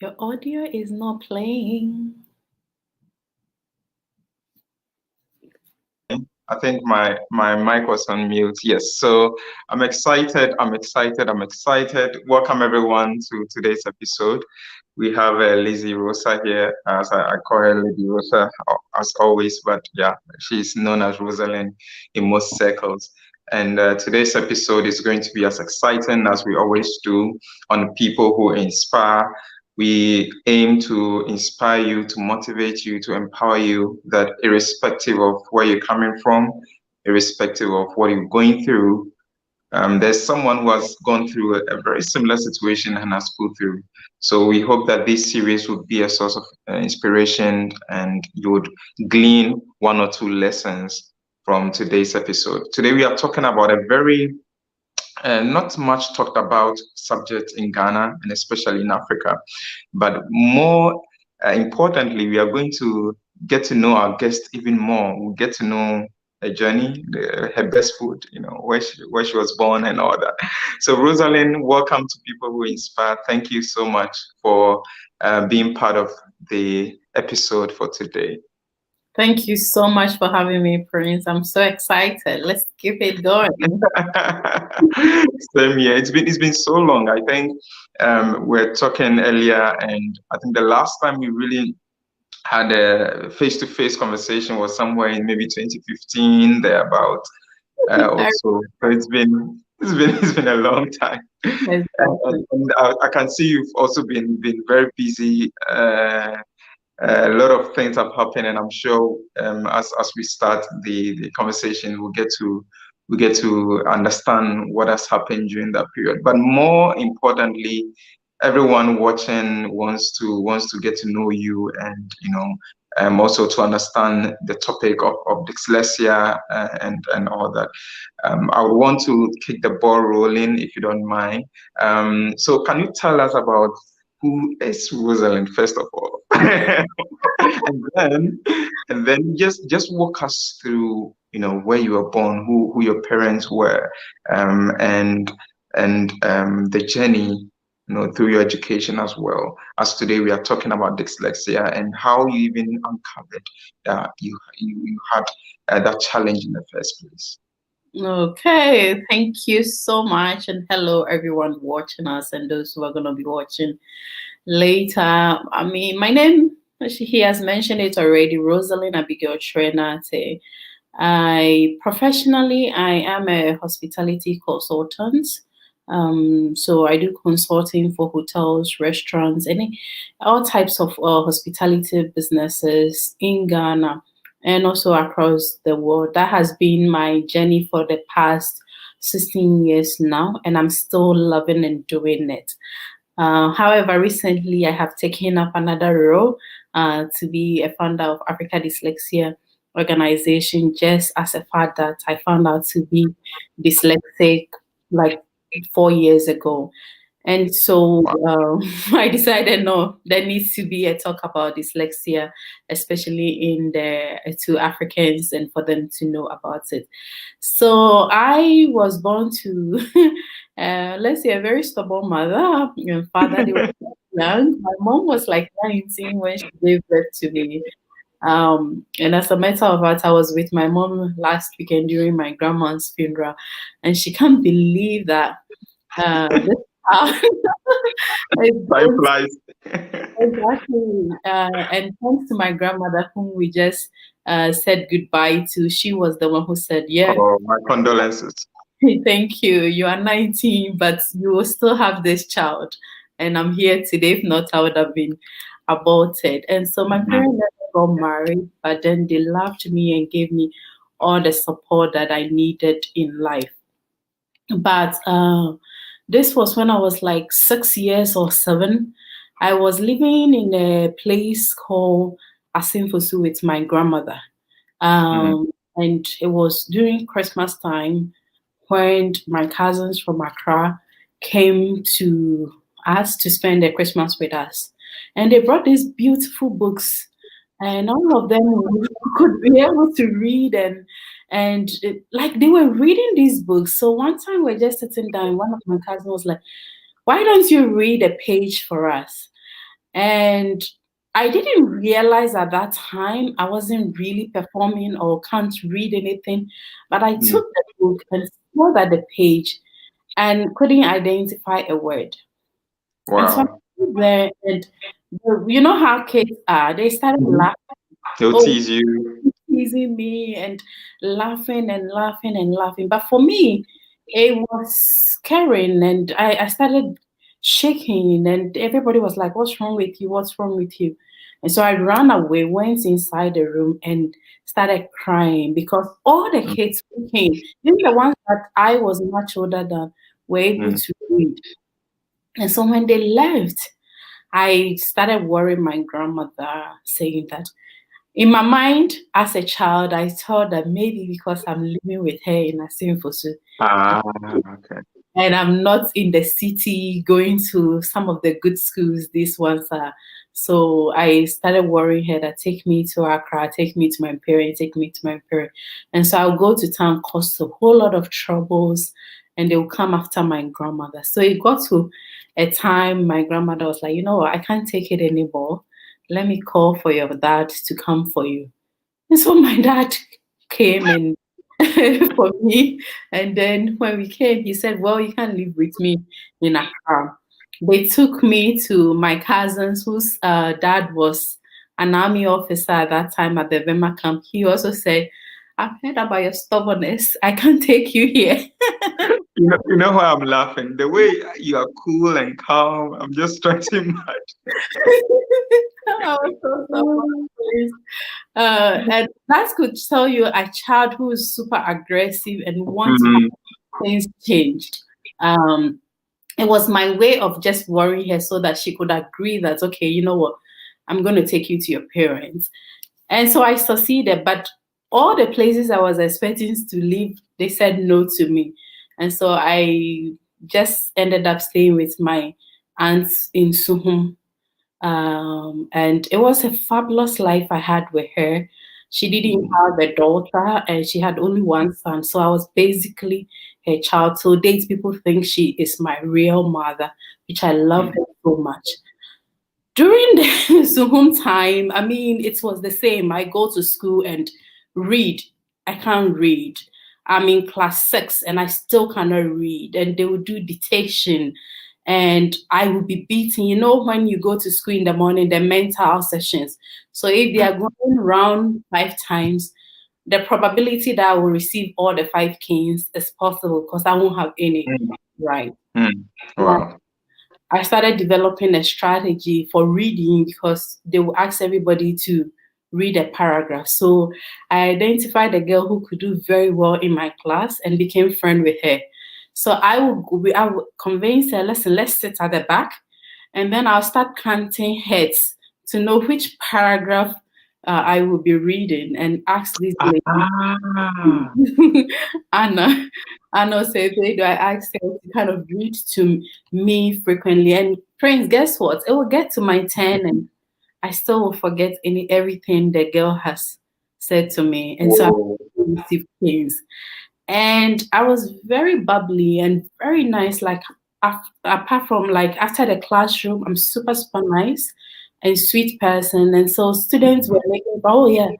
Your audio is not playing. I think my mic was on mute. Yes. So I'm excited. Welcome everyone to today's episode. We have Lizzie Rosa here, as I call her Lady Rosa as always, but yeah, she's known as Rosalin in most circles. And today's episode is going to be as exciting as we always do on people who inspire. We aim to inspire you, to motivate you, to empower you, that irrespective of where you're coming from, irrespective of what you're going through, there's someone who has gone through a very similar situation and has pulled through. So we hope that this series would be a source of inspiration and you would glean one or two lessons from today's episode. Today we are talking about a very not much talked about subject in Ghana and especially in Africa. But more importantly, we are going to get to know our guest even more. We'll get to know her journey, her best food, where she was born and all that. So Rosalin, welcome to People Who Inspire. Thank you so much for being part of the episode for today. Thank you so much for having me, Prince. I'm so excited. Let's keep it going. Same here. It's been so long. I think we're talking earlier, and I think the last time we really had a face-to-face conversation was somewhere in maybe 2015, thereabout. Also, so it's been a long time. Exactly. And I can see you've also been very busy. A lot of things have happened, and I'm sure as we start the conversation, we get to understand what has happened during that period. But more importantly, everyone watching wants to get to know you, and also to understand the topic of dyslexia and all that. I would want to kick the ball rolling if you don't mind. So can you tell us about who is Rosalind first of all? and then just walk us through where you were born, who your parents were, and the journey through your education as well. As today we are talking about dyslexia and how you even uncovered that you had that challenge in the first place. Okay, thank you so much, and hello everyone watching us and those who are going to be watching later. I mean, my name, he has mentioned it already, Rosalin Abigail Kyere-Nartey. I am a hospitality consultant. So I do consulting for hotels, restaurants, all types of hospitality businesses in Ghana and also across the world. That has been my journey for the past 16 years now, and I'm still loving and doing it. However, recently I have taken up another role to be a founder of Africa Dyslexia organization, just as a fact that I found out to be dyslexic like 4 years ago. And so I decided, no, there needs to be a talk about dyslexia, especially in the to Africans and for them to know about it. So I was born to, let's say, a very stubborn mother and father. They were young. My mom was like 19 when she gave birth to me. And as a matter of fact, I was with my mom last weekend during my grandma's funeral, and she can't believe that this Time flies. exactly. And thanks to my grandmother, whom we just said goodbye to, she was the one who said, "Yeah, Oh, my condolences. thank you. You are 19, but you will still have this child." And I'm here today. If not, I would have been aborted. And so my parents never got married, but then they loved me and gave me all the support that I needed in life. But this was when I was like 6 years or seven. I was living in a place called Asinfosu with my grandmother. And it was during Christmas time when my cousins from Accra came to us to spend the Christmas with us. And they brought these beautiful books, and all of them we could be able to read like they were reading these books. So one time we're just sitting down, one of my cousins was like, "Why don't you read a page for us?" And I didn't realize at that time I wasn't really performing or can't read anything, but I Mm. took the book and saw at the page and couldn't identify a word. And so I Wow. stood there, and you know how kids are. They started Mhm. laughing. They'll Oh, tease you. teasing me and laughing and laughing and laughing. But for me, it was scaring, and I started shaking, and everybody was like, "What's wrong with you? What's wrong with you?" And so I ran away, went inside the room, and started crying because all the Mm. kids who came, even the ones that I was much older than, were able Mm. to read. And so when they left, I started worrying my grandmother, saying that in my mind as a child, I thought that maybe because I'm living with her in a sinful suit Ah, okay. and I'm not in the city going to some of the good schools these ones are. So I started worrying her that take me to Accra, take me to my parents, take me to my parents. And so I'll go to town, cause a whole lot of troubles, and they'll come after my grandmother. So it got to a time my grandmother was like, you know what, I can't take it anymore. Let me call for your dad to come for you. And so my dad came and for me. And then when we came, he said, well, you can live with me in Accra. They took me to my cousins whose dad was an army officer at that time at the Vema camp. He also said, I've heard about your stubbornness. I can't take you here. You know why I'm laughing? The way you are cool and calm. I'm just trying to imagine. I was so stubborn. And that could tell you a child who is super aggressive and wants to have Mm. things changed. Um, it was my way of just worrying her so that she could agree that, okay, you know what, I'm going to take you to your parents. And so I succeeded, but all the places I was expecting to live, they said no to me. And so I just ended up staying with my aunts in Suhum. And it was a fabulous life I had with her. She didn't have a daughter and she had only one son. So I was basically her child. So dates people think she is my real mother, which I love Mm. her so much. During the Zoom time, I mean, it was the same. I go to school and read. I can't read. I'm in class 6 and I still cannot read. And they will do dictation and I will be beaten. You know, when you go to school in the morning, the mental health sessions. So if they Mm. are going around 5 times, the probability that I will receive all the 5 canes is possible because I won't have any. Mm. Right. Mm. Now, Wow. I started developing a strategy for reading because they will ask everybody to read a paragraph. So I identified a girl who could do very well in my class and became friend with her. So I would convince her, listen, let's sit at the back, and then I'll start counting heads to know which paragraph I will be reading and ask this lady. Ah. Anna, Anna said, do I ask her to kind of read to me frequently? And friends, guess what? It will get to my turn and I still will forget everything the girl has said to me. And so I Oh. receive things. And I was very bubbly and very nice. Like apart from like after the classroom, I'm super super nice and sweet person. And so students were making, oh yeah,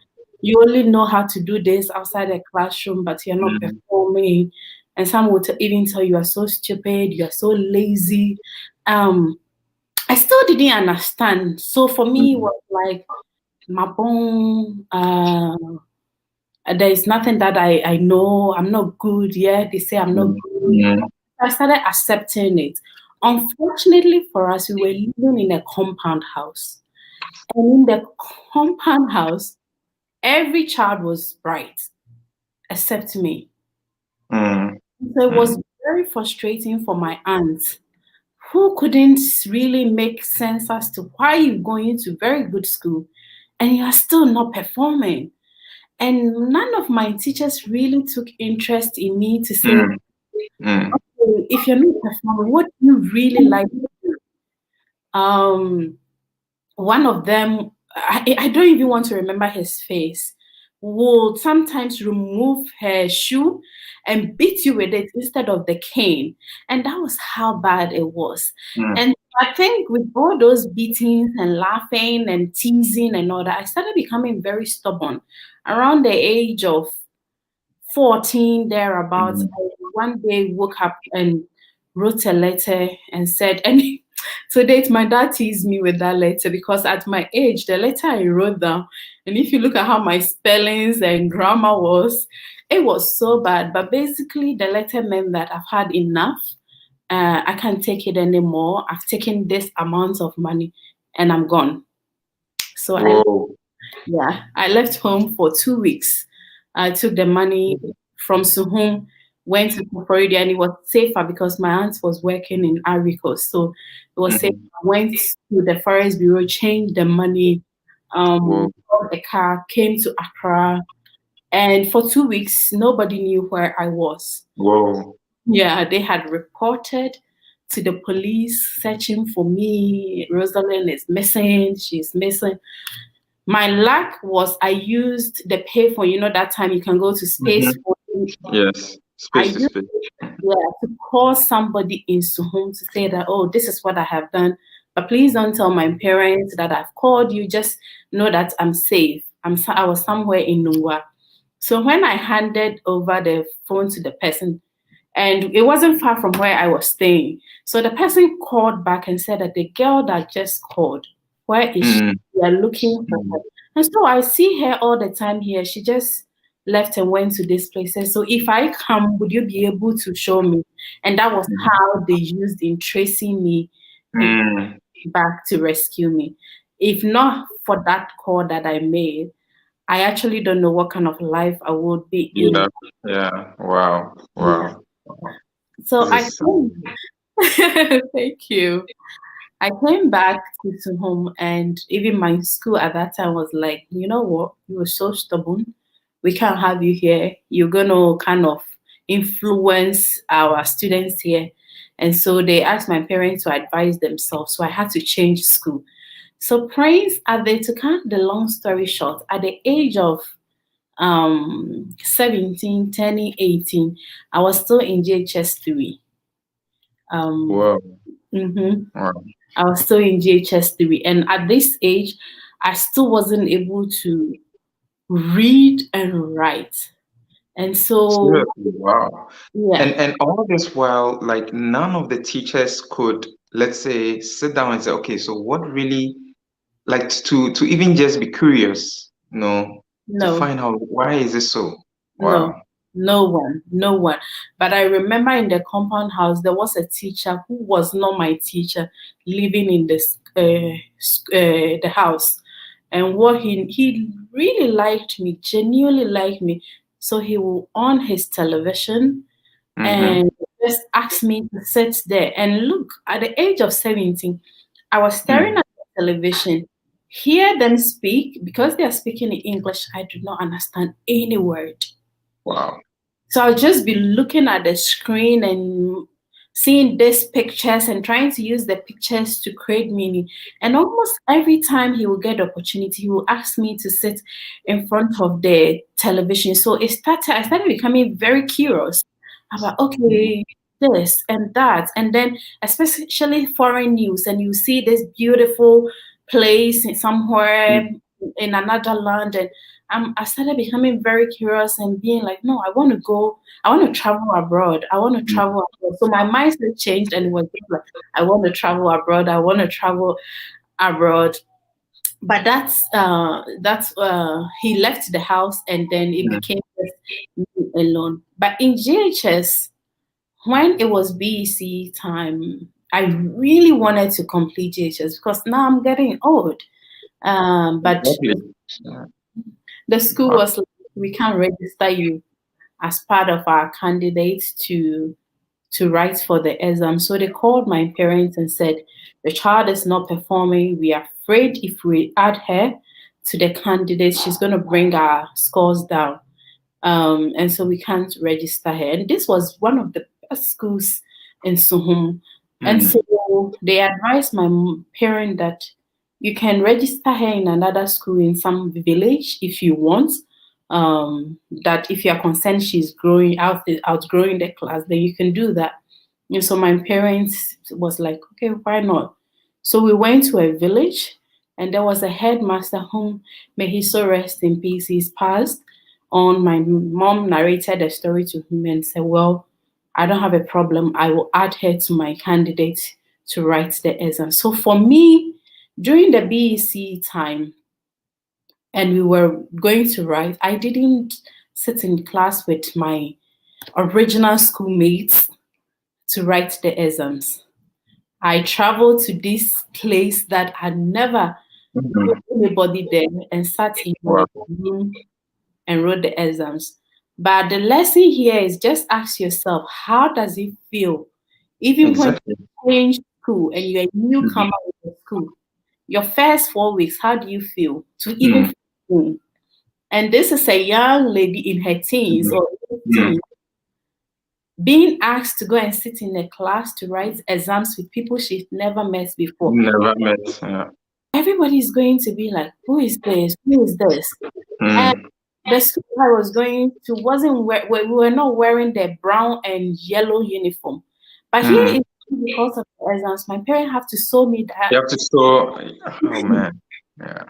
you only know how to do this outside the classroom, but you're not Mm. performing. And some would even tell you are so stupid, you are so lazy. Um, I still didn't understand. So for me, it Mm. was like my bone. There is nothing that I know. I'm not good. Yeah, they say I'm not Mm. good. Mm. I started accepting it. Unfortunately for us, we were living in a compound house. And in the compound house, every child was bright except me. Mm. So it was Mm. very frustrating for my aunt who couldn't really make sense as to why you're going to very good school and you are still not performing. And none of my teachers really took interest in me to say, Mm. Mm. okay, if you're not performing, what do you really like to do? One of them, I don't even want to remember his face, would sometimes remove her shoe and beat you with it instead of the cane. And that was how bad it was. Mm. And I think with all those beatings and laughing and teasing and all that, I started becoming very stubborn. Around the age of 14, thereabouts, Mm. I one day woke up and wrote a letter and said, and to date, my dad teased me with that letter because at my age, the letter I wrote down, and if you look at how my spellings and grammar was, it was so bad. But basically, the letter meant that I've had enough. I can't take it anymore. I've taken this amount of money and I'm gone. So Whoa. I left home for 2 weeks. I took the money from Suhum, went to Florida, and it was safer because my aunt was working in Ivory Coast. So it was safe. Mhm. I went to the Forest Bureau, changed the money, Whoa. bought a car, came to Accra, and for 2 weeks, nobody knew where I was. Whoa. Yeah, they had reported to the police searching for me. Rosalin is missing. She's missing. My luck was I used the payphone. You know, that time you can go to Hmm. space phone. Yes. I Space to used space. to call somebody in Suhum to say that, oh, this is what I have done. But please don't tell my parents that I've called you. Just know that I'm safe. I was somewhere in Nungwa. So when I handed over the phone to the person, and it wasn't far from where I was staying. So the person called back and said that the girl that just called, where is she? Mm. We are looking for her. Mm. And so I see her all the time here. She just left and went to this place. And so if I come, would you be able to show me? And that was how they used in tracing me and Mm. back to rescue me. If not for that call that I made, I actually don't know what kind of life I would be in. Yeah. Yeah. Wow. Yeah. Wow. So This I is think thank you. I came back to home, and even my school at that time was like, you know what? You were so stubborn. We can't have you here. You're gonna kind of influence our students here. And so they asked my parents to advise themselves. So I had to change school. So Prince, to cut the long story short, at the age of 17, turning 18, I was still in JHS 3. Um, wow. mhm. Wow. I was still in GHS 3. And at this age, I still wasn't able to read and write. And so, Seriously, wow. yeah, And all this while, like none of the teachers could, let's say, sit down and say, okay, so what really, like to even just be curious, to no, find out why is it so? no, Wow. no one, no one. But I remember in the compound house, there was a teacher who was not my teacher living in the house. And what he really liked me, genuinely liked me. So he will on his television Mm-hmm. and just asked me to sit there and look. At the age of 17, I was staring Mm. at the television, hear them speak. Because they are speaking in English, I do not understand any word. Wow. So I'll just be looking at the screen and seeing these pictures and trying to use the pictures to create meaning. And almost every time he will get the opportunity, he will ask me to sit in front of the television. So I started becoming very curious about, okay, this and that. And then especially foreign news, and you see this beautiful place somewhere Mm. in another land. And I started becoming very curious and being like, no, I want to travel abroad. I want to Mm. travel abroad. So my mindset changed and it was just like, I want to travel abroad. I want to travel abroad. But that's he left the house and then it Mm. became just me alone. But in GHS, when it was BEC time, I really wanted to complete GHS because now I'm getting old. But Exactly. Yeah. the school Wow. was like, we can't register you as part of our candidates to write for the exam. So they called my parents and said, the child is not performing. We are afraid if we add her to the candidates, she's going to bring our scores down. And so we can't register her. And this was one of the best schools in Suhum. And Mm. so they advised my parent that you can register her in another school in some village if you want. That if you are concerned she's outgrowing the class, then you can do that. And so my parents was like, okay, why not? So we went to a village, and there was a headmaster whom, may he so rest in peace, he's passed on. My mom narrated a story to him and said, well, I don't have a problem. I will add her to my candidate to write the exam. So for me, during the BEC time, and we were going to write, I didn't sit in class with my original schoolmates to write the exams. I traveled to this place that had never put anybody there and sat in my Wow. room and wrote the exams. But the lesson here is just ask yourself, how does it feel? Even when Exactly. you change school and you're a Mm. newcomer in the school, your first 4 weeks, how do you feel to even Mm. fit in? And this is a young lady in her teens Mm. or Mm. 15 being asked to go and sit in a class to write exams with people she's never met before. Never met. Yeah. Everybody's going to be like, who is this? Who is this? And Mm. the school I was going to wasn't we were not wearing the brown and yellow uniform. But here Mm. is because of the exams, my parents have to sew me You that, have to show. Oh man. Yeah.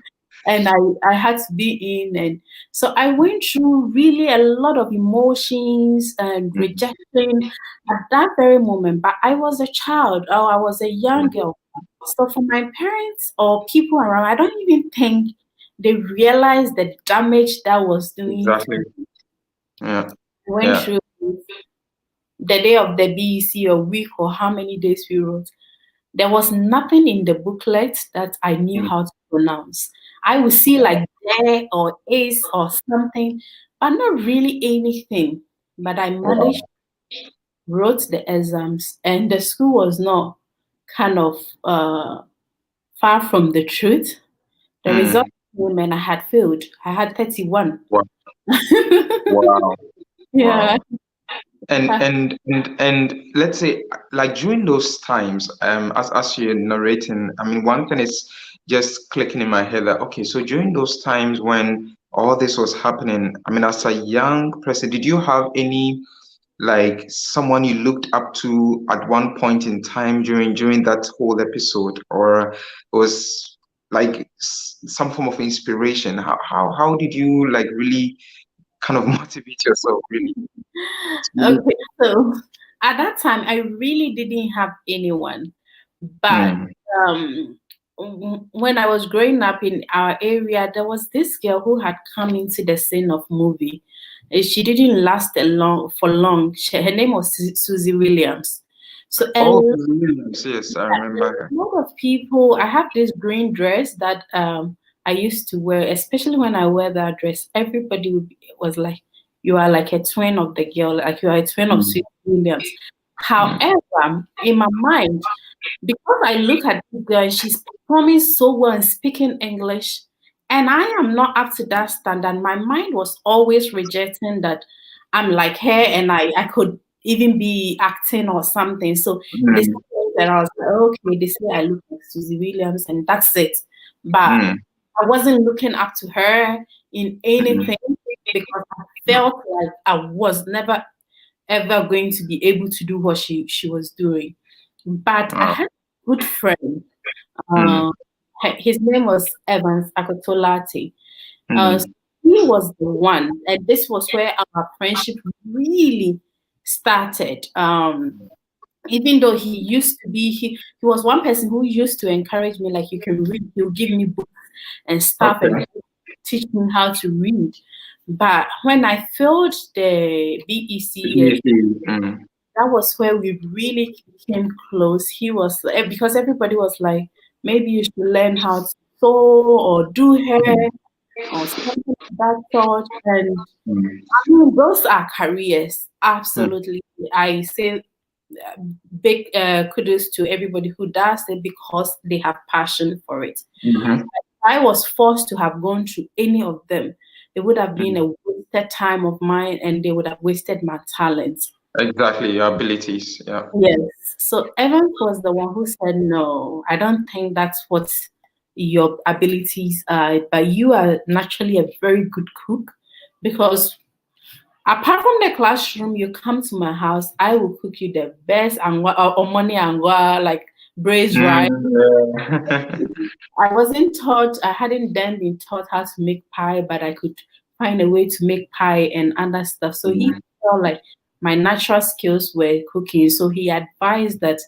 and I had to be in, and so I went through really a lot of emotions and Mm. rejection at that very moment. But I was a child, or I was a young Mm. girl. So for my parents or people around, I don't even think they realized the damage that was doing to Exactly. me. Yeah. I went Yeah. through the day of the BEC, or week, or how many days we wrote. There was nothing in the booklet that I knew Mm. how to pronounce. I would see like there or is or something, but not really anything. But I Wow. managed, wrote the exams, and the school was not kind of far from the truth. The result Mm. came and I had failed. I had 31. Wow. Wow. Yeah. Wow. And let's say, like during those times, as you're narrating, I mean, one thing is just clicking in my head that okay, so during those times when all this was happening, I mean, as a young person, did you have any like someone you looked up to at one point in time during that whole episode, or it was like some form of inspiration? How did you like really kind of motivate yourself really? Really? Okay, so at that time, I really didn't have anyone. But Mm. when I was growing up in our area, there was this girl who had come into the scene of movie. She didn't last for long. Her name was Susie Williams. So Oh, Williams, yes, I remember her. a lot of people, I have this green dress that I used to wear, especially when I wear that dress, everybody was like, you are like a twin of the girl, like you are a twin of Mm. Sweet Williams. Mm. However, in my mind, because I look at this girl and she's performing so well and speaking English, and I am not up to that standard, my mind was always rejecting that I'm like her and I could even be acting or something. So this Mm. that I was like, okay, they say I look like Susie Williams and that's it. But Mm. I wasn't looking up to her in Mm. anything because I felt like I was never ever going to be able to do what she was doing. But I Oh. had a good friend. Mm. Uh, his name was Evans Akotolati. So Mm. he was the one, and this was where our friendship really started. Even though he used to be, he was one person who used to encourage me, like, you can read, he'll give me books and stuff and Okay. teach me how to read. But when I failed the BEC, Easy. Mm. that was where we really came close. He was because everybody was like, maybe you should learn how to sew or do hair or something of that sort. And Mm. I mean, those are careers. Mm. Absolutely. I say big kudos to everybody who does it because they have passion for it. Mhm. I was forced to have gone through any of them. It would have been Mm. a wasted time of mine and they would have wasted my talent. Exactly, your abilities. Yeah. Yes. So Evans was the one who said, no, I don't think that's what your abilities are, but you are naturally a very good cook because apart from the classroom, you come to my house, I will cook you the best angwa or money angwa, like braised rice. Yeah. I wasn't taught, I hadn't then been taught how to make pie, but I could find a way to make pie and other stuff. So he felt like my natural skills were cooking. So he advised that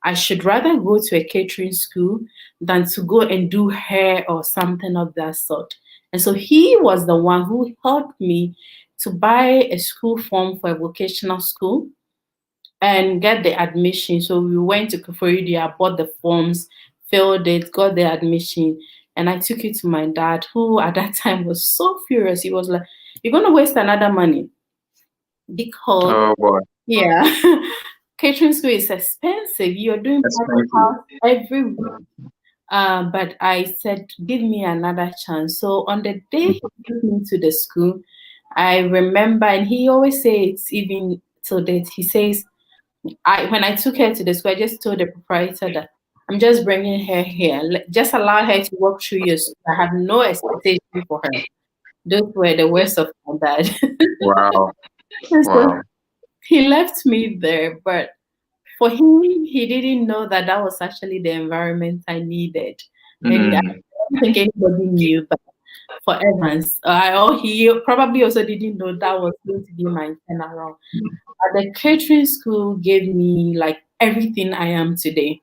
I should rather go to a catering school than to go and do hair or something of that sort. And so he was the one who helped me to buy a school form for a vocational school and get the admission. So we went to Kuforidia, bought the forms, filled it, got the admission, and I took it to my dad, who at that time was so furious. He was like, "You're gonna waste another money because Oh boy, yeah, catering school is expensive. You're doing private expensive. house every week." But I said, "Give me another chance." So on the day he took me to the school, I remember, and he always says, even till date, he says, when I took her to the school, I just told the proprietor that I'm just bringing her here. Just allow her to walk through your school. I have no expectation for her. Those were the words of my dad. Wow, And so wow. he left me there, but for him, he didn't know that that was actually the environment I needed. And I Mm, don't think anybody knew, but for Evans, he probably also didn't know that was going to be my turnaround. The catering school gave me like everything I am today.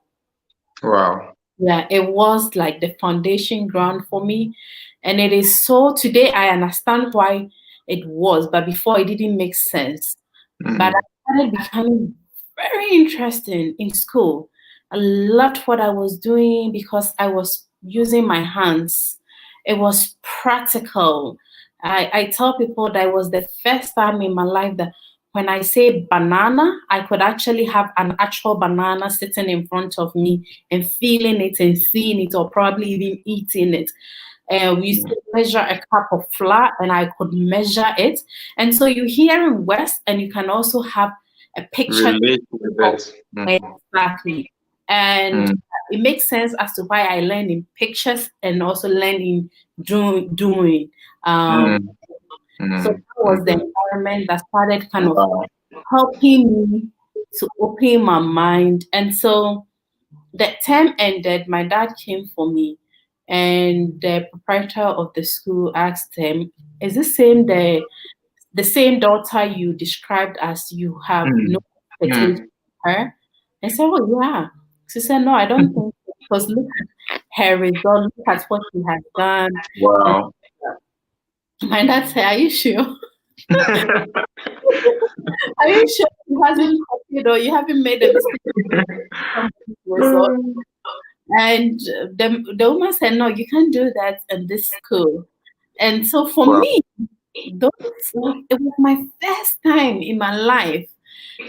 wow. Yeah, it was like the foundation ground for me. And it is so today I understand why it was, but before it didn't make sense. But Mm, I started becoming very interesting in school. I loved what I was doing because I was using my hands. It was practical. I tell people that it was the first time in my life that when I say banana, I could actually have an actual banana sitting in front of me and feeling it and seeing it, or probably even eating it. We used to measure a cup of flour and I could measure it. And so you hear words and you can also have a picture relate with of it. exactly. And Mm, it makes sense as to why I learn in pictures and also learn in doing. Um, mm, so mm, that was the mm. environment that started kind of Wow. helping me to open my mind. And so the term ended, my dad came for me, and the proprietor of the school asked him, "Is this the same daughter you described as you have no Mm, expectation mm. for her?" I said, "Well, yeah." She said, "No, I don't think so, because look at her result, look at what she has done." And Wow. my dad said, "Are you sure? Are you sure you hasn't copied or you haven't made a mistake from the result?" And the woman said, "No, you can't do that in this school." And so for Wow. me, those it was my first time in my life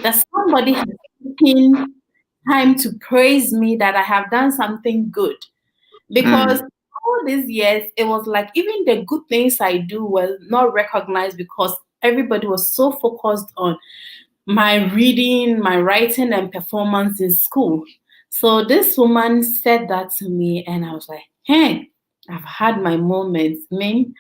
that somebody has taken time to praise me that I have done something good. Because Mm, all these years, it was like even the good things I do were not recognized because everybody was so focused on my reading, my writing, and performance in school. So this woman said that to me, and I was like, "Hey, I've had my moments. Man,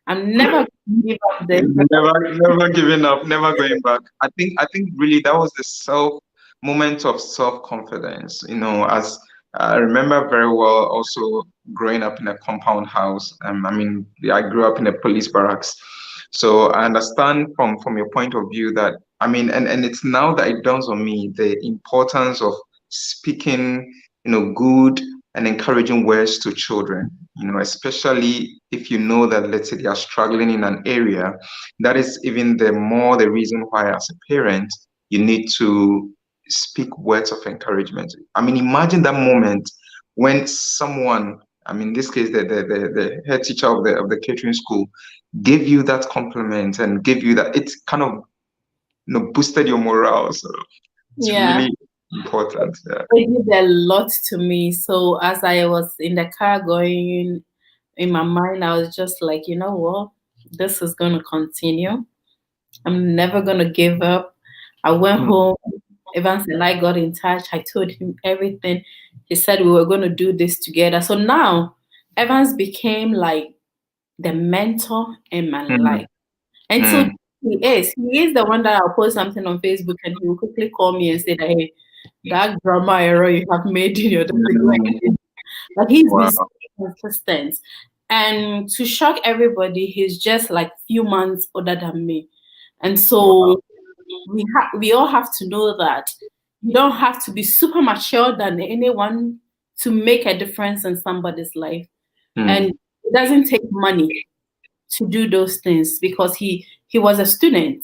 I'm never going to give up this." never giving up, never going back. I think really that was the moment of self-confidence. As I remember very well, also growing up in a compound house. I mean, I grew up in a police barracks, so I understand from your point of view that I mean, and it's now that it dawns on me the importance of speaking, good and encouraging words to children, especially if you know that, let's say, they are struggling in an area. That is even the more the reason why, as a parent, you need to speak words of encouragement. I mean, imagine that moment when someone, I mean, in this case, the head teacher of the catering school, gave you that compliment and gave you that, it kind of, boosted your morale. So it's Yeah, really important. Yeah. it did a lot to me. So as I was in the car going, in my mind, I was just like, you know what? This is going to continue. I'm never going to give up. I went Mm, home. Evans and I got in touch. I told him everything. He said we were going to do this together. So now Evans became like the mentor in my mm, life. And so mm, he is. He is the one that I'll post something on Facebook and he will quickly call me and say that, "Hey, that grammar error you have made in your Mm. But he's been so Wow. consistent. And to shock everybody, he's just like few months older than me. And Wow. so we all have to know that you don't have to be super mature than anyone to make a difference in somebody's life. And Mm. it doesn't take money to do those things because he was a student,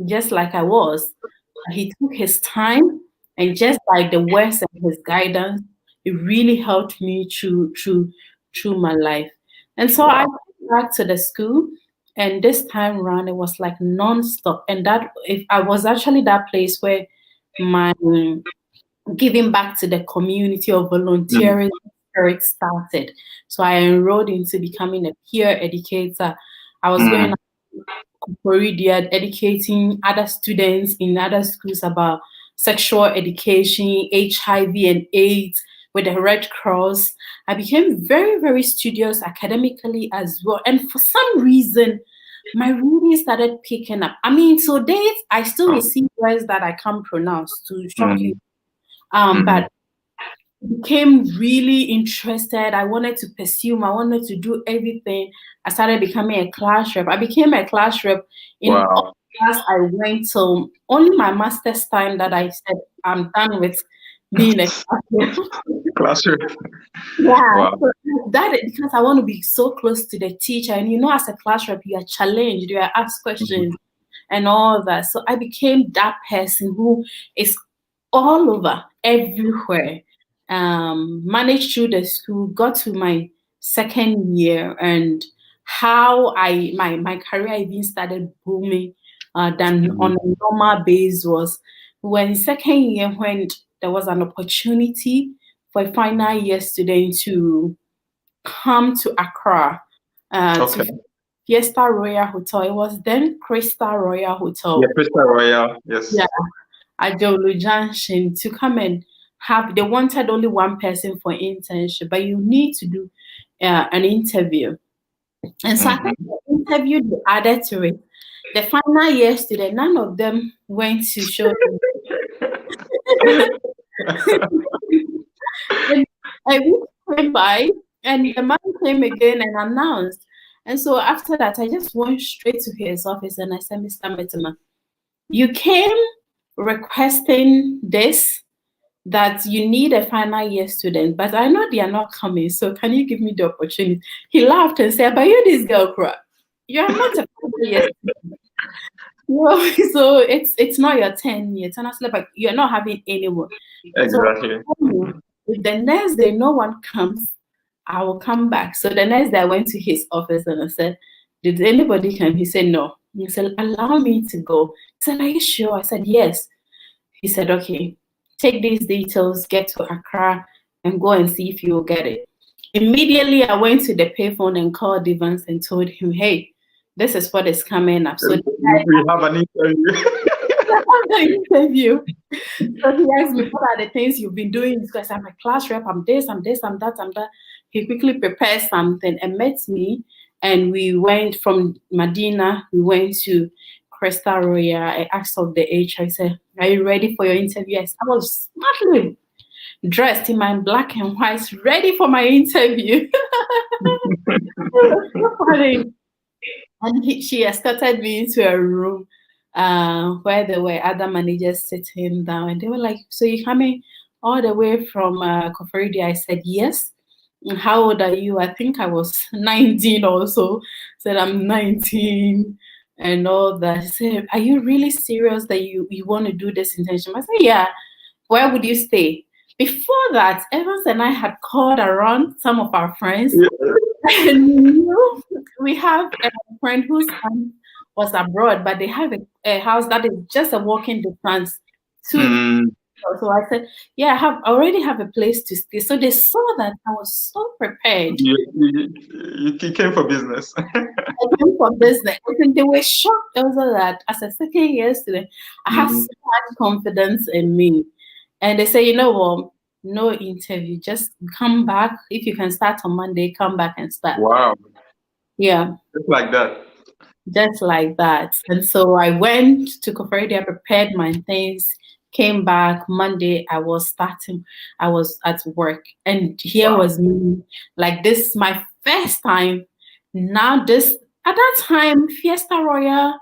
just like I was. He took his time, and just like the words and his guidance, it really helped me through my life. And so I Wow. went back to the school, and this time around it was like nonstop. And that if I was actually that place where my giving back to the community or Mm. volunteering spirit started. So I enrolled into becoming a peer educator. I was going Mm. Korea educating other students in other schools about sexual education, HIV and AIDS with the Red Cross. I became very, very studious academically as well. And for some reason, my reading started picking up. I mean, so days I still Oh. receive words that I can't pronounce to shock you. Mm. Mm. But became really interested. I wanted to pursue, I wanted to do everything. I started becoming a class rep. I became a class rep in all Wow. class I went to. Only my master's time that I said I'm done with being a class rep. Classroom. Yeah, Wow. so that is because I want to be so close to the teacher. And as a class rep, you are challenged, you are asked Mm. questions and all that. So I became that person who is all over, everywhere. Managed through the school, got to my second year, and how my career even started booming than on Mm. a normal base was when second year when there was an opportunity for a final year student to come to Accra Okay. to Fiesta Royal Hotel. It was then Crystal Royal Yeah, Hotel. Crystal Royal. Yeah, Yes. at Jolu Junction to come and have. They wanted only one person for internship, but you need to do an interview. And so after Mm-hmm. the interview, they added to it. The final year student, none of them went to show them. And a week came by, and the man came again and announced. And so after that, I just went straight to his office and I said, Mr. Metima, you came requesting this, that you need a final year student, but I know they are not coming. So can you give me the opportunity? He laughed and said, but you this girl, you are not a final year student. No, so it's not your 10 years. And I said, but you're not having anyone. So Exactly. if the next day no one comes, I will come back. So the next day I went to his office and I said, did anybody come? He said, no. He said, allow me to go. He said, are you sure? I said, yes. He said, okay, take these details, get to Accra, and go and see if you will get it. Immediately, I went to the payphone and called Evans and told him, hey, this is what is coming up. So We have an interview. the interview. So he asked me, what are the things you've been doing? Because I'm a class rep, I'm this, I'm this, I'm that, I'm that. He quickly prepared something and met me. And we went from Medina, we went to Crystal Royal. I asked of the HR, I said, are you ready for your interview? I was smartly dressed in my black and white, ready for my interview. It was so funny. And she escorted me into a room where there were other managers sitting down. And they were like, so you're coming all the way from Kofaridi? I said, yes. And how old are you? I think I was 19 also. Said, I'm 19 and all that. She said, are you really serious that you want to do this internship? I said, yeah. Where would you stay? Before that, Evans and I had called around some of our friends. Yeah. And we have a friend whose son was abroad, but they have a house that is just a walking distance to. Mm. So I said, yeah, I already have a place to stay. So they saw that I was so prepared. You came for business. I came for business. I think they were shocked also that as a second year student, I have so Mm. much confidence in me. And they say, you know what, no interview, just come back. If you can start on Monday, come back and start. Wow. Yeah, Just like that. just like that. And so I went to Kofaridi, I prepared my things, Came back Monday. I was at work, and here Wow. was me, like this, my first time. Now this at that time, Fiesta Royal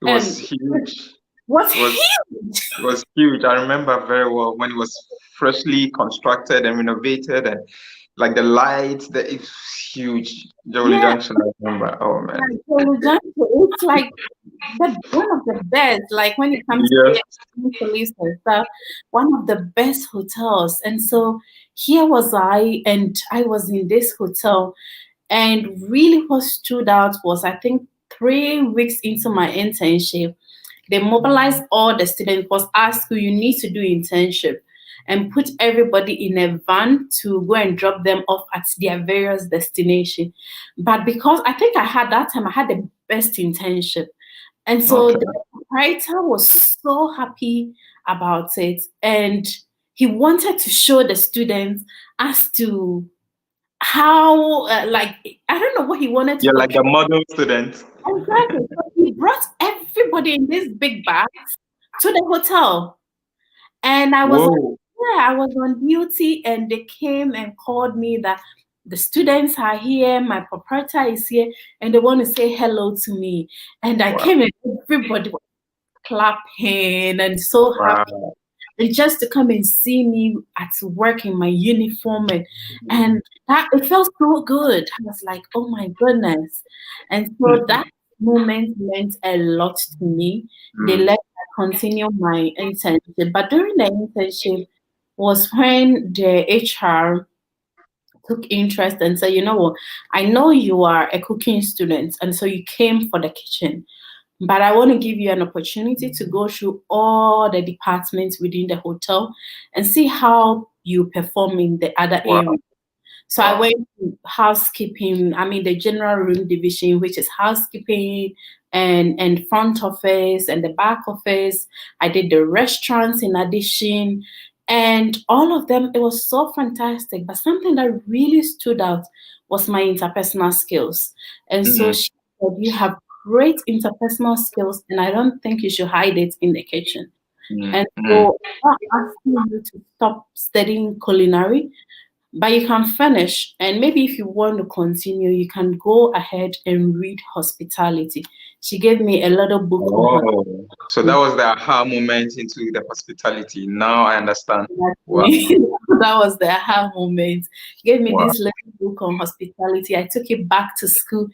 It was huge. was It was huge. it was huge. I remember very well when it was freshly constructed and renovated, and like the lights, it's huge. Jolly Yeah, Junction, I remember. Oh man. like, so it's like one of the best. Like when it comes to Yeah. police and stuff, one of the best hotels. And so here was I, and I was in this hotel. And really, what stood out was, I think, 3 weeks into my internship, they mobilized all the students, was asked, you need to do internship, and put everybody in a van to go and drop them off at their various destination. But because I think I had the best internship. And so Okay. the writer was so happy about it. And he wanted to show the students as to how, like, I don't know what he wanted to You're like portray. the model student. Exactly. So he brought everybody in this big bags to the hotel. And Whoa. I was on duty, and they came and called me that the students are here, my proprietor is here, and they want to say hello to me. And I Wow. came, and everybody was clapping and so happy. Wow. And just to come and see me at work in my uniform, and that it felt so good. I was like, oh my goodness. And so that moment meant a lot to me. They Mm. let me continue my internship. But during the internship was when the HR took interest and said, you know what, I know you are a cooking student, and so you came for the kitchen. But I want to give you an opportunity to go through all the departments within the hotel and see how you perform in the other Wow. areas. So I Wow. went to housekeeping, the general room division, which is housekeeping and front office and the back office. I did the restaurants in addition. And all of them, it was so fantastic. But something that really stood out was my interpersonal skills. And so Mm. she said, you have great interpersonal skills, and I don't think you should hide it in the kitchen. Mm. And Mm. so I'm not asking you to stop studying culinary, but you can finish. And maybe if you want to continue, you can go ahead and read hospitality. She gave me a little book on Oh, so that was the aha moment into the hospitality. Now I understand. Wow. hospitality. That was the aha moment. She gave me Wow. this little book on hospitality. I took it back to school,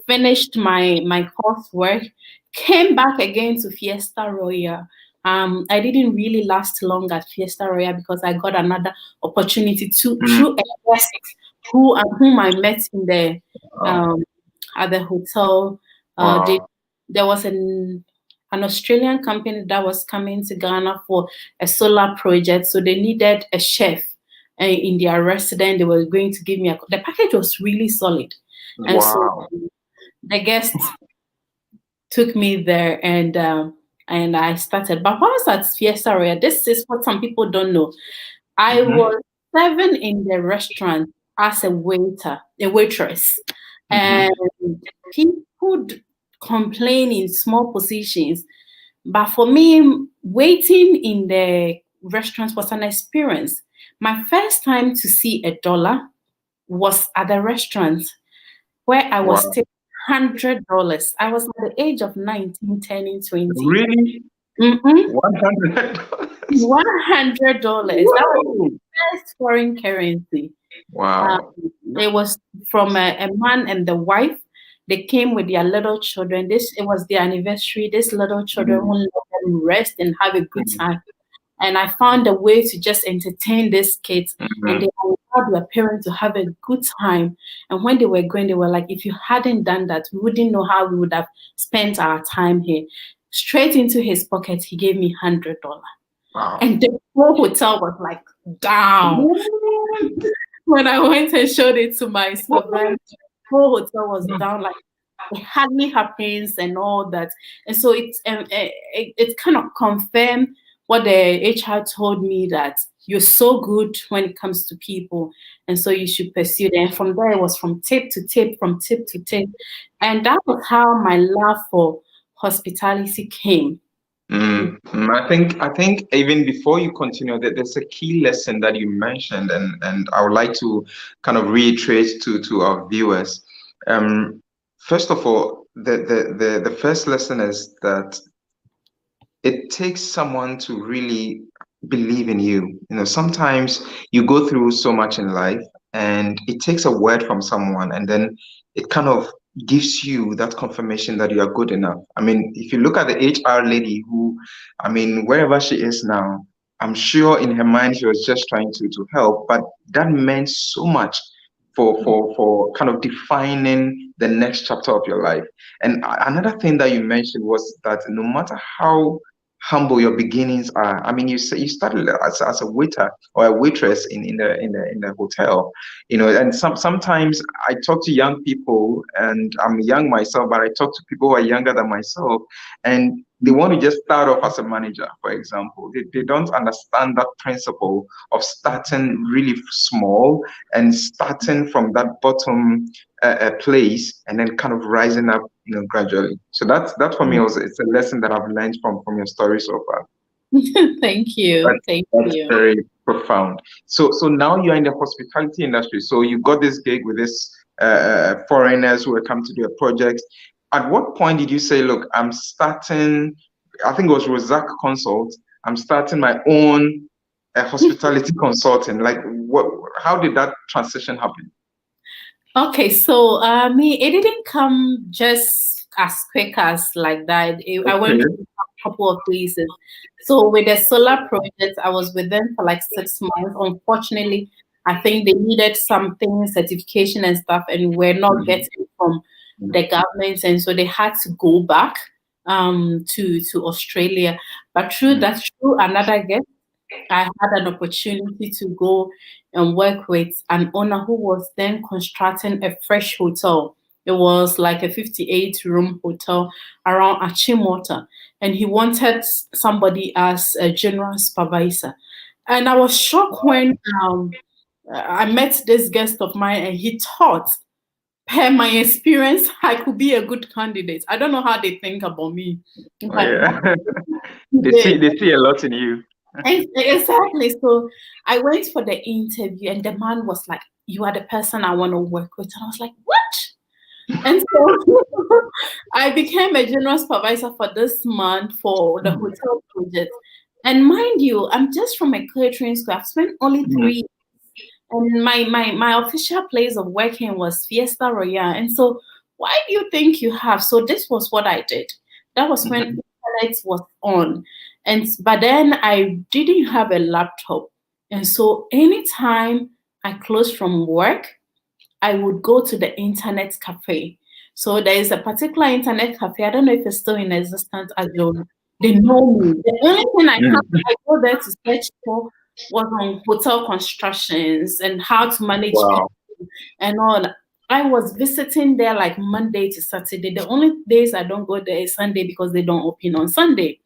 finished my coursework, came back again to Fiesta Royal. I didn't really last long at Fiesta Royal because I got another opportunity to Mm. through a guest whom I met in the Wow. um, at the hotel. Wow. There was an Australian company that was coming to Ghana for a solar project, so they needed a chef in their restaurant. They were going to give me the package was really solid, and so Wow. the guest took me there, and I started. But when I was at Fiesta Royal, this is what some people don't know. I Mm-hmm. was serving in the restaurant as a waitress, Mm-hmm. and people complain in small positions. But for me, waiting in the restaurant was an experience. My first time to see $1 was at the restaurant where I was Wow. taking $100. I was at the age of 19, turning 20. Really? Mm-mm. $100? $100. That was Whoa. the first foreign currency. Wow. It was from a man and the wife. They came with their little children. It was their anniversary. These little children Mm. who let them rest and have a good Mm. time. And I found a way to just entertain these kids, and Mhm. they allowed their parents to have a good time. And when they were going, they were like, if you hadn't done that, we wouldn't know how we would have spent our time here. Straight into his pocket, he gave me $100. Wow. And the whole hotel was like down. When I went and showed it to my supervisor, the whole hotel was down. Like it hardly happens and all that. And so it kind of confirmed what the HR told me, that you're so good when it comes to people, and so you should pursue them. And from there, it was from tip to tip, from tip to tip, and that was how my love for hospitality came. I think even before you continue, there's a key lesson that you mentioned, and I would like to kind of reiterate to our viewers. Um, First of all, the first lesson is that it takes someone to really believe in you. You know, sometimes you go through so much in life, and it takes a word from someone, and then it kind of gives you that confirmation that you are good enough. I mean, if you look at the HR lady who, I mean, wherever she is now, I'm sure in her mind she was just trying to help, but that meant so much for kind of defining the next chapter of your life. And another thing that you mentioned was that no matter how humble your beginnings are. I mean, you say you started as a waiter or a waitress in the hotel, you know. And sometimes I talk to young people, and I'm young myself, but I talk to people who are younger than myself, and they want to just start off as a manager, for example. They don't understand that principle of starting really small and starting from that bottom place and then kind of rising up, you know, gradually. So that for me was it's a lesson that I've learned from your story so far. Thank you. That's Thank that's you. very profound. So now you're in the hospitality industry. So you got this gig with this foreigners who were coming to do a project. At what point did you say, look, I'm starting, I think it was Rosac Consult, I'm starting my own hospitality consulting. Like what, how did that transition happen? Okay, so it didn't come just as quick as like that. I went Okay. through a couple of places. So with the solar project, I was with them for like 6 months. Unfortunately, I think they needed something, certification and stuff, and we're not Mhm. getting from the government, and so they had to go back to Australia. But through another guest, I had an opportunity to go and work with an owner who was then constructing a fresh hotel. It was like a 58-room hotel around Achimota, and he wanted somebody as a general supervisor. And I was shocked when I met this guest of mine, and he thought, per my experience, I could be a good candidate. I don't know how they think about me, Oh, but yeah. he They did. see a lot in you. Exactly. So I went for the interview, and the man was like, "You are the person I want to work with." And I was like, "What?" And so I became a general supervisor for this month for the Mm. hotel project. And mind you, I'm just from a catering school. I've spent only Mm. 3 and my official place of working was Fiesta Royale. And so, why do you think you have? So this was what I did. That was when Mhm. internet was on, and but then I didn't have a laptop, and so anytime I closed from work, I would go to the internet cafe. So there is a particular internet cafe. I don't know if it's still in existence as well. They know me. The only thing Mm. I go there to search for was on hotel constructions and how to manage Wow. people and all. I was visiting there like Monday to Saturday. The only days I don't go there is Sunday because they don't open on Sunday.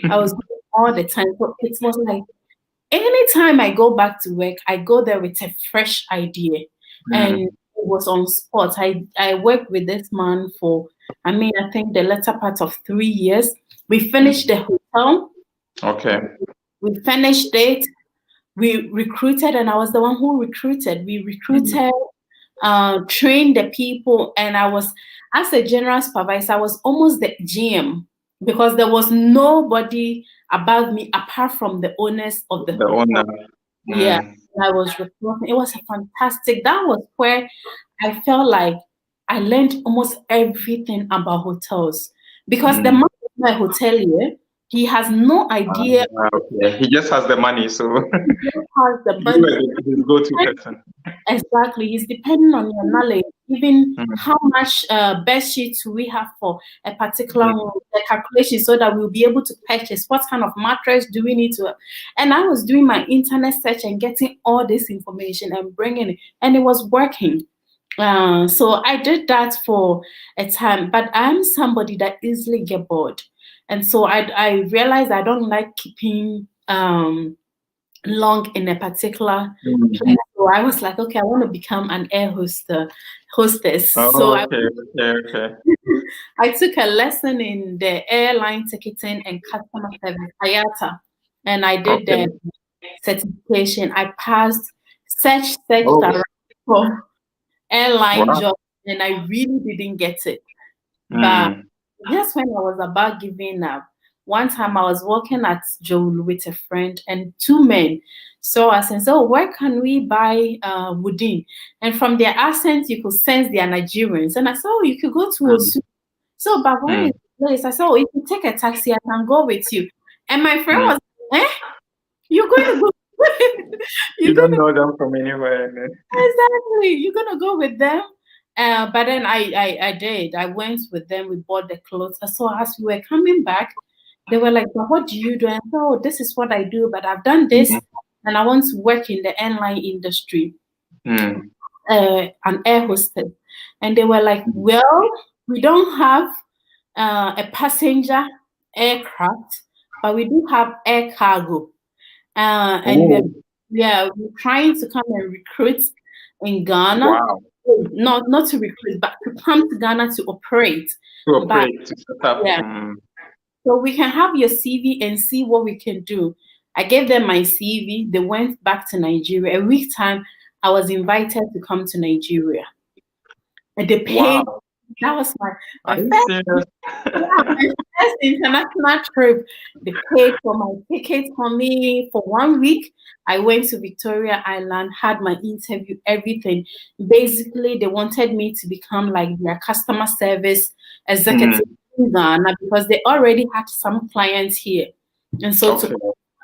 I was going all the time. So it was like anytime I go back to work, I go there with a fresh idea. And Mm. it was on spot. I worked with this man for, I think the latter part of 3 years. We finished Mm. the hotel, Okay. we finished it, we recruited, and I was the one who recruited. We Mm. recruited, trained the people, and I was, as a general supervisor, I was almost the GM because there was nobody above me apart from the owners of the The owner. hotel. Yeah, Mm. I was reporting. It was a fantastic. That was where I felt like I learned almost everything about hotels because the Mm. man is my hotelier. He has no idea. Okay. He just has the money, so He just has the you money. were his go-to person. Exactly. He's depending on your knowledge. Even Mm. how much bed sheets we have for a particular Mm. room, the calculation so that we'll be able to purchase what kind of mattress do we need to have. And I was doing my internet search and getting all this information and bringing it, and it was working. So I did that for a time, but I'm somebody that easily get bored. And so I realized I don't like keeping long in a particular Mm. place. So I was like, okay, I want to become an hostess. So Oh, okay. I took a lesson in the airline ticketing and customer service, IATA, and I did Okay. the certification. I passed, searched Oh, around for airline wow. job, and I really didn't get it. But Mm. just when I was about giving up, one time I was working at Joel with a friend, and two men saw us and said, "Oh, where can we buy woodin?" And from their accents, you could sense they are Nigerians. And I said, "Oh, you could go to Mm. Osu." So, but where is Mm. the place? I said, "Oh, if you take a taxi, I can go with you." And my friend Mm. was, "Eh? You're going to go? You You're going don't to know them from anywhere. And exactly? You're going to go with them?" But then I did. I went with them. We bought the clothes. So as we were coming back, they were like, "But what do you do?" And I said, "Oh, this is what I do. But I've done this, mm. and I want to work in the airline industry, Mm. an air hostess." And they were like, Mm. "Well, we don't have a passenger aircraft, but we do have air cargo. And Oh, we're trying to come and recruit in Ghana. wow. Not to recruit, but to come to Ghana to operate. To But operate, to set up. yeah, so we can have your CV and see what we can do." I gave them my CV. They went back to Nigeria. A week time, I was invited to come to Nigeria, and they paid. Wow. That was Are my you first, serious? yeah, my first international trip. They paid for my ticket for me for 1 week. I went to Victoria Island, had my interview, everything. Basically, they wanted me to become like their customer service executive Mm. in Ghana because they already had some clients here. And so to Okay.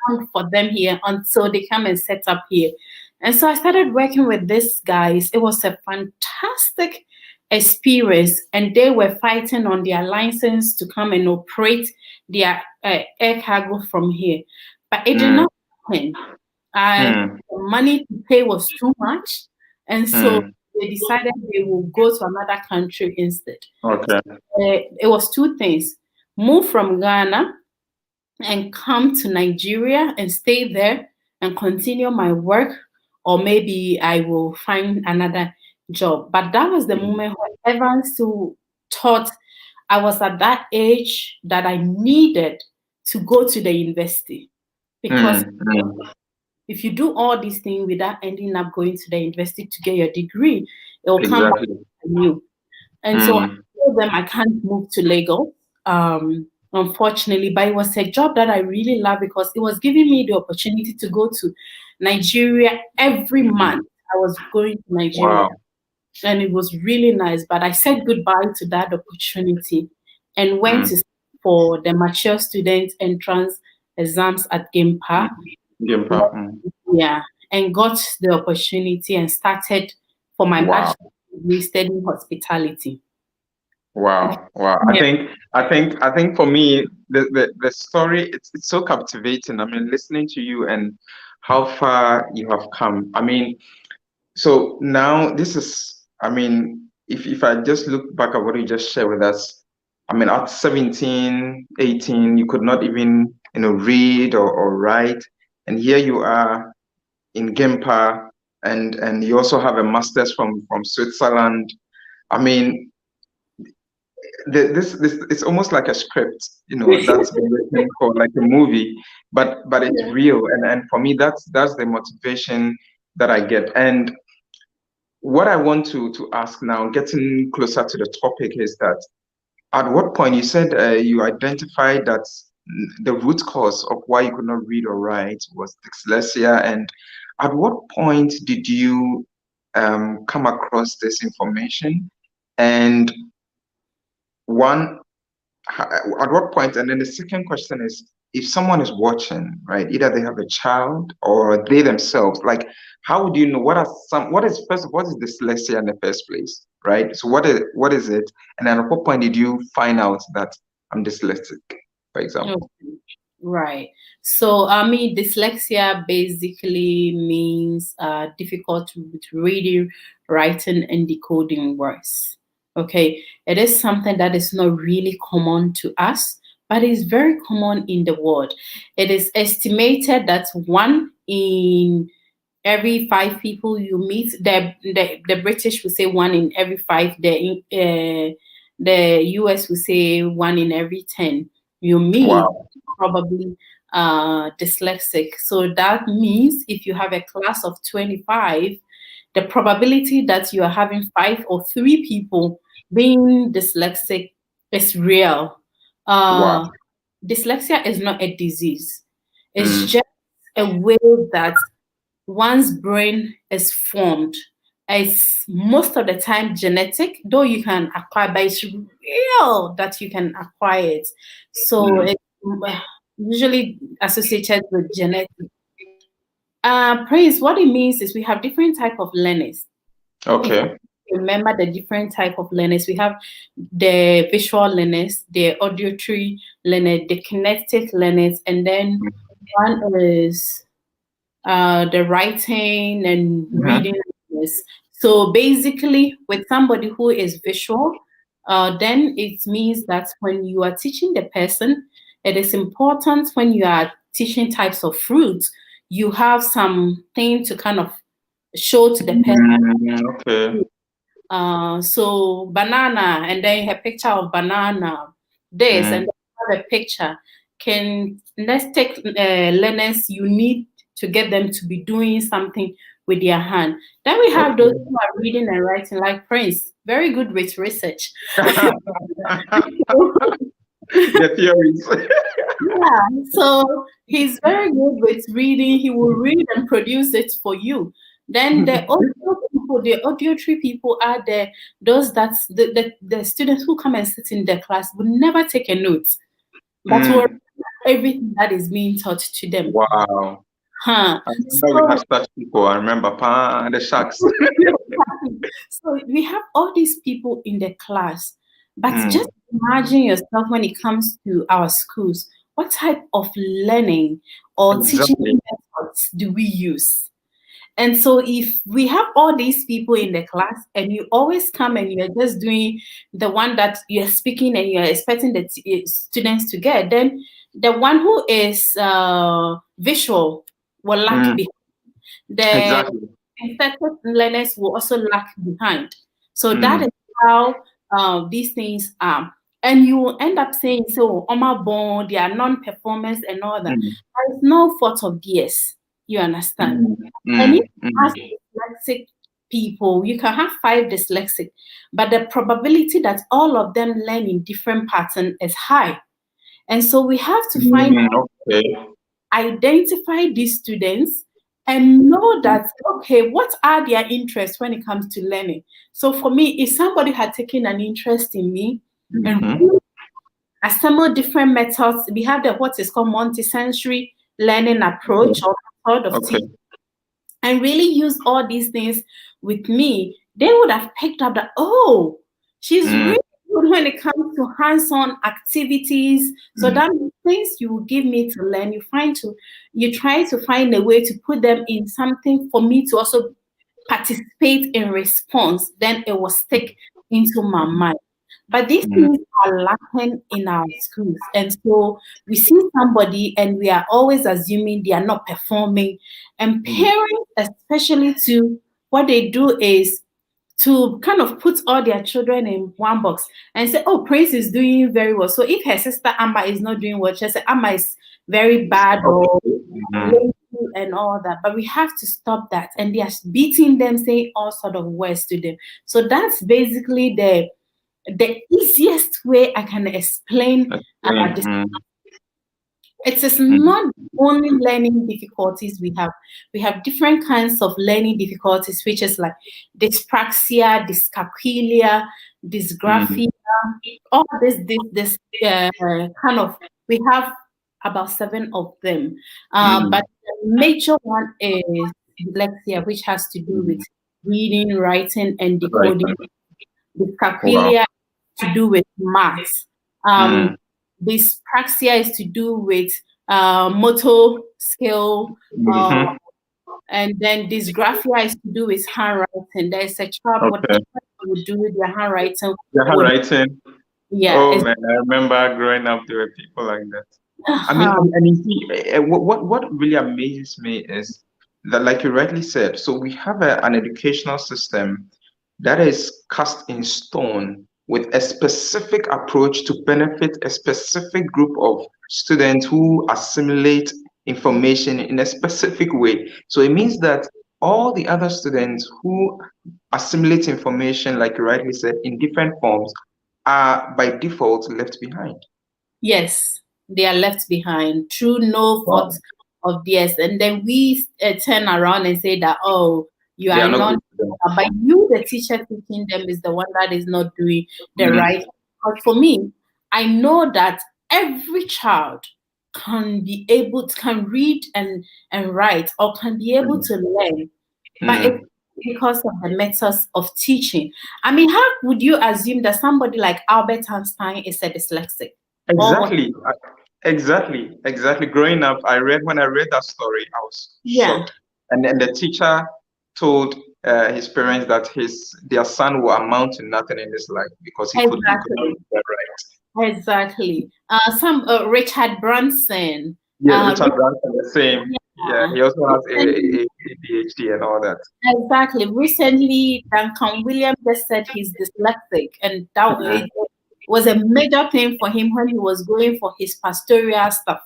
come for them here until they come and set up here. And so I started working with these guys. It was a fantastic experience, and they were fighting on their license to come and operate their air cargo from here. But it did Mm. not happen. Mm. The money to pay was too much, and so Mm. they decided they will go to another country instead. Okay. It was two things: move from Ghana and come to Nigeria and stay there and continue my work, or maybe I will find another job. But that was the Mm. moment where Evans still thought I was at that age that I needed to go to the university, because Mm. Mm. if you do all these things without ending up going to the university to get your degree, it will come back Exactly. to you. And so I Mm. told them I can't move to Lagos, unfortunately, but it was a job that I really love because it was giving me the opportunity to go to Nigeria every month. I was going to Nigeria, Wow. and it was really nice. But I said goodbye to that opportunity and went Mm. to for the mature student entrance exams at Mm. Gimpa. Gimpa. Mm. Yeah, and got the opportunity and started for my Wow. bachelor's degree studying hospitality. Wow. Wow. I Yeah. think I think for me the story it's so captivating. I mean, listening to you and how far you have come. I mean, so now this is, I mean, if I just look back at what you just shared with us, I mean, at 17, 18, you could not even, read or write. And here you are in Gimpa, and you also have a master's from Switzerland. I mean, this it's almost like a script, that's been written for like a movie, but it's Yeah. real. And for me, that's the motivation that I get. And what I want to ask now, getting closer to the topic, is that at what point you said you identified that the root cause of why you could not read or write was dyslexia, and at what point did you come across this information? And one, at what point? And then the second question is, if someone is watching, right, either they have a child or they themselves, like, how would you know what is first of all, what is dyslexia in the first place, right? So what is it? And then at what point did you find out that I'm dyslexic, for example? Okay. Right. So, I mean, dyslexia basically means difficult with reading, writing, and decoding words. Okay. It is something that is not really common to us, but it's very common in the world. It is estimated that 1 in every 5 people you meet, the British will say 1 in every 5, the US will say 1 in every 10 you meet Wow. probably dyslexic. So that means if you have a class of 25, the probability that you are having 5 or 3 people being dyslexic is real. Wow. Dyslexia is not a disease. It's Mm. just a way that one's brain is formed. It's most of the time genetic, though you can acquire, but it's real that you can acquire it. So Mm. it's usually associated with genetics. Praise, what it means is we have different type of learners. If Okay. you remember the different type of learners, we have the visual learners, the auditory learner, the kinesthetic learners, and then one is the writing and Mm-hmm. reading learners. So basically, with somebody who is visual, then it means that when you are teaching the person, it is important when you are teaching types of fruits, you have something to kind of show to the person. Okay. So banana, and then a picture of banana, this, and Mm. then have a picture. Let's take learners, you need to get them to be doing something with their hand. Then we have those Okay. who are reading and writing, like Prince, very good with research. The theories. Yeah, so he's very good with reading. He will read and produce it for you. Then the audio people, the auditory people are there. Those that's the students who come and sit in the class will never take a note, but will Mm. remember everything that is being taught to them. Wow. Huh. I remember we had So such people. I remember the sharks. So we have all these people in the class, but Mm. just imagine yourself when it comes to our schools. What type of learning or teaching Exactly. methods do we use? And so if we have all these people in the class and you always come and you're just doing the one that you're speaking and you're expecting the students to get, then the one who is visual will lag Mm. behind. The Exactly. infected learners will also lag behind. So that Mm. is how these things are. And you will end up saying, so, Oma Bon, they are non-performance and all that. Mm. There is no fault of theirs. You understand? Mm. And if Mm. you Mm. ask dyslexic people, you can have 5 dyslexic, but the probability that all of them learn in different patterns is high. And so we have to find Mm. Okay. identify these students and know that okay, what are their interests when it comes to learning. So for me, if somebody had taken an interest in me and Mm-hmm. really assemble different methods, we have the what is called multisensory learning approach or method of Okay. teaching, and really use all these things with me, they would have picked up that, oh, she's Mm. really good when it comes to hands-on activities. So Mm. that means things you will give me to learn, you try to find a way to put them in something for me to also participate in response, then it will stick into my mind. But these Mm. things are lacking in our schools. And so we see somebody and we are always assuming they are not performing. And Mm. parents, especially to what they do is to kind of put all their children in one box and say, oh, Prince is doing very well. So if her sister Amma is not doing well, she'll say Amma is very bad or Okay. Mm. lazy and all that. But we have to stop that. And they are beating them, saying all sort of words to them. So that's basically the easiest way I can explain Explain. this. Mm. It is Mm. not only learning difficulties we have. We have different kinds of learning difficulties, which is like dyspraxia, dyscalculia, Mm. dysgraphia, all this kind of, we have about 7 of them. But Mm. the major one is dyslexia, which has to do with Mm. reading, writing, and Right. decoding. Wow. Dyscalculia to do with maths. Um, Mm. dyspraxia is to do with motor skill, uh, Mm-hmm. and then dysgraphia is to do with handwriting. There's a child, whatever Okay. they would do with their handwriting The would handwriting. Yeah. Oh man, I remember growing up, there were people like that. I mean, Uh-huh. and you see, what really amazes me is that, like you rightly said, so we have an educational system that is cast in stone with a specific approach to benefit a specific group of students who assimilate information in a specific way. So it means that all the other students who assimilate information, like you rightly said, in different forms, are by default left behind. Yes, they are left behind through no fault Wow. of theirs. And then we turn around and say that, oh, you They are are not not, good to them. but you, the teacher teaching them, is the one that is not doing the Mm, right. But for me, I know that every child can be able to can read and write or can be able mm, to learn, but it's mm. because of the methods of teaching. I mean, how would you assume that somebody like Albert Einstein is a dyslexic? Or what? Exactly. Exactly. Growing up, when I read that story, I was Yeah, shocked. And then the teacher told his parents that their son will amount to nothing in this life because he could not exactly. read and write. Exactly. Some Richard Branson. Yes, Uh, Richard Branson, the same. Yeah, yeah. he also has Recently, a ADHD and all that. exactly. Recently, Duncan Williams just said he's dyslexic, and that Mhm, it was a major thing for him when he was going for his pastoral stuff.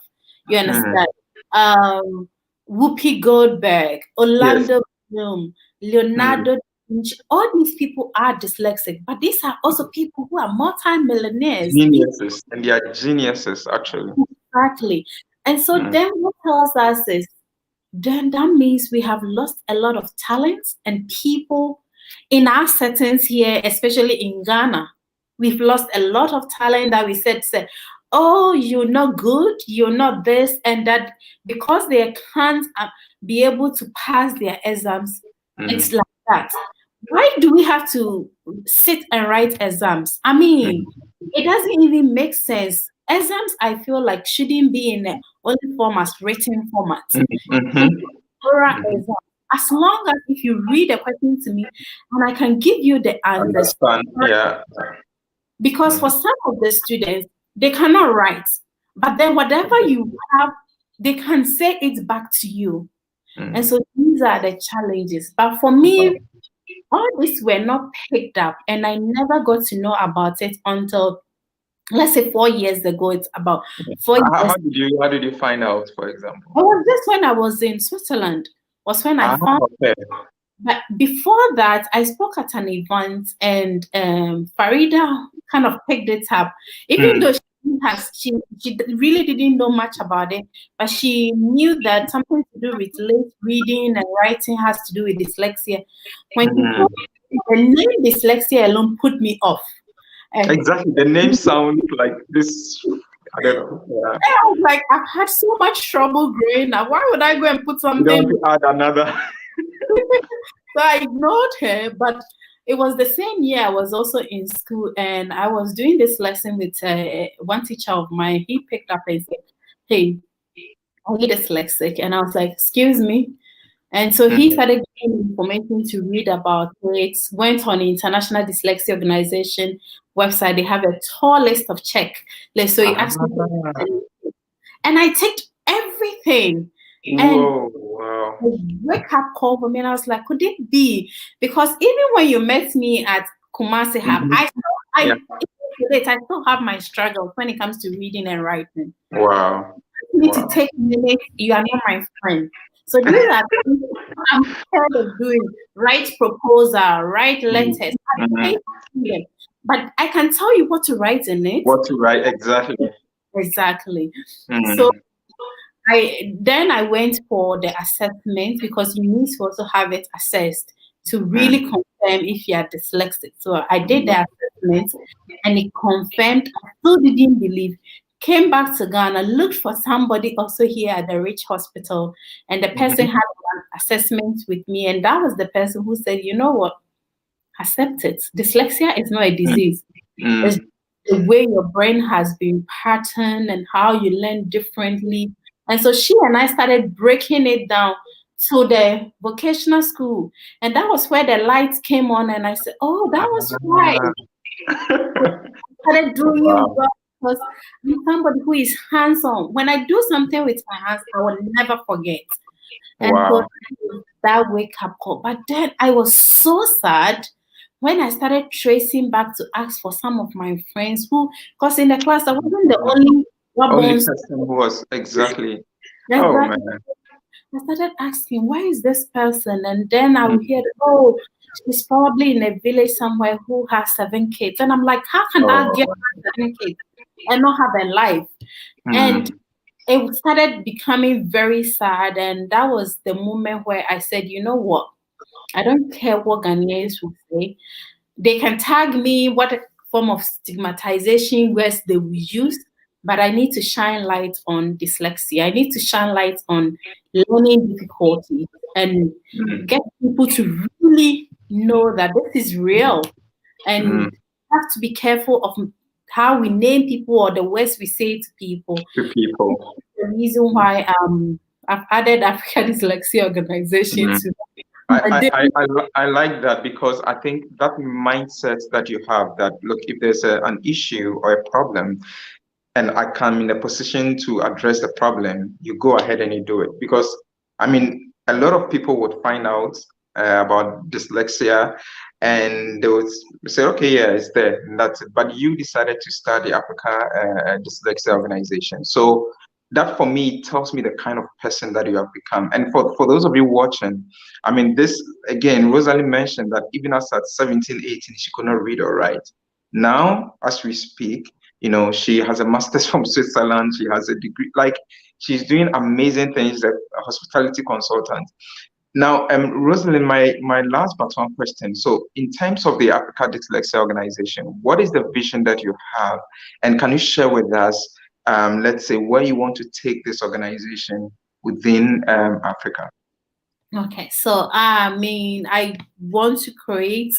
You mhm. understand? Um, Whoopi Goldberg, Yes, Orlando Bloom, mhm. Leonardo da Vinci, all these people are dyslexic, but these are also people who are multi-millionaires. Geniuses, and they are geniuses actually. Exactly. And so Mm, then what tells us is then that means we have lost a lot of talents and people in our settings here, especially in Ghana. We've lost a lot of talent that we said, oh, you're not good, you're not this, and that because they can't be able to pass their exams, it's mhm, like that. Why do we have to sit and write exams? I mean, mhm, it doesn't even make sense. Exams, I feel like, shouldn't be in the only form as written format. mhm, mhm, And oral mhm. exam, as long as if you read a question to me and I can give you the answers, Understand? Yeah. because for Mhm, some of the students, they cannot write, but then whatever you have, they can say it back to you. And mhm. so these are the challenges. But for me, all these were not picked up, and I never got to know about it until, let's say, 4 years ago. It's about 4 years. How did you find out, for example? I was just when I was in Switzerland, was when I Ah, found. okay. But before that, I spoke at an event, and Farida kind of picked it up, even though Mm, she really didn't know much about it, but she knew that something to do with late reading and writing has to do with dyslexia. When she mm. told me, the name dyslexia alone put me off, and Exactly. The name sounds like this. I don't know. Yeah. I was like, I've had so much trouble growing up. Why would I go and put You don't something? want to add another. So I ignored her, but it was the same year I was also in school, and I was doing this lesson with one teacher of mine. He picked up and said, "Hey, I need dyslexic," and I was like, "Excuse me." And so he Mm. started getting information to read about it. Went on the International Dyslexia Organization website. They have a tall list of checklists. So he asked me, Ah, and I ticked everything. And whoa, wow. a wake up call for me, and I was like, could it be? Because even when you met me at Kumasi Hub, Mhm. Yeah. I still have my struggles when it comes to reading and writing. Wow. You need to Wow. take minutes, you are not my friend. So these are things I'm scared of doing. Write proposal, write letters. Mm. I Mhm. hate them. But I can tell you what to write in it. What to write exactly? Exactly. So Mm. I went for the assessment because you need to also have it assessed to really Mm. confirm if you are dyslexic. So I did Mm. the assessment and it confirmed. I still didn't believe. Came back to Ghana, looked for somebody also here at the Rich Hospital, and the person Mhm. had one assessment with me, and that was the person who said, "You know what? Accept it. Dyslexia is not a Mm. disease. It's Mm. the way your brain has been patterned and how you learn differently." And so she and I started breaking it down to the vocational school. And that was where the lights came on. And I said, oh, that was why. Ah. started doing it Wow. well because I'm somebody who is hands-on. When I do something with my hands, I will never forget. And so Wow. that wake up call. But then I was so sad when I started tracing back to ask for some of my friends who, because in the class I wasn't the only one Only born. person who was exactly. Oh man. Exactly. I started asking, where is this person? And then I would Mm. hear, oh, she's probably in a village somewhere who has 7 kids. And I'm like, how can that girl Oh. have 7 kids and not have a life? And Mm. it started becoming very sad. And that was the moment where I said, you know what? I don't care what Ghanaians will say. They can tag me what form of stigmatization words they will use, but I need to shine light on dyslexia. I need to shine light on learning difficulties and Mm. get people to really know that this is real. Mm. And have to be careful of how we name people or the words we say to people. To people. The reason why I've added African Dyslexia Organization Mm. to I like that because I think that mindset that you have that look, if there's an issue or a problem and I come in a position to address the problem, you go ahead and you do it. Because I mean, a lot of people would find out about dyslexia and they would say, okay, yeah, it's there, and that's it. But you decided to start the Africa Dyslexia Organization. So that for me tells me the kind of person that you have become. And for those of you watching, I mean, this again, Rosalie mentioned that even as at 17, 18, she could not read or write. Now, as we speak, she has a master's from Switzerland. She has a degree. Like, she's doing amazing things, a hospitality consultant. Now, Rosalind, my last but one question. So, in terms of the Africa Dyslexia Organization, what is the vision that you have? And can you share with us, let's say, where you want to take this organization within Africa? Okay, so I mean, I want to create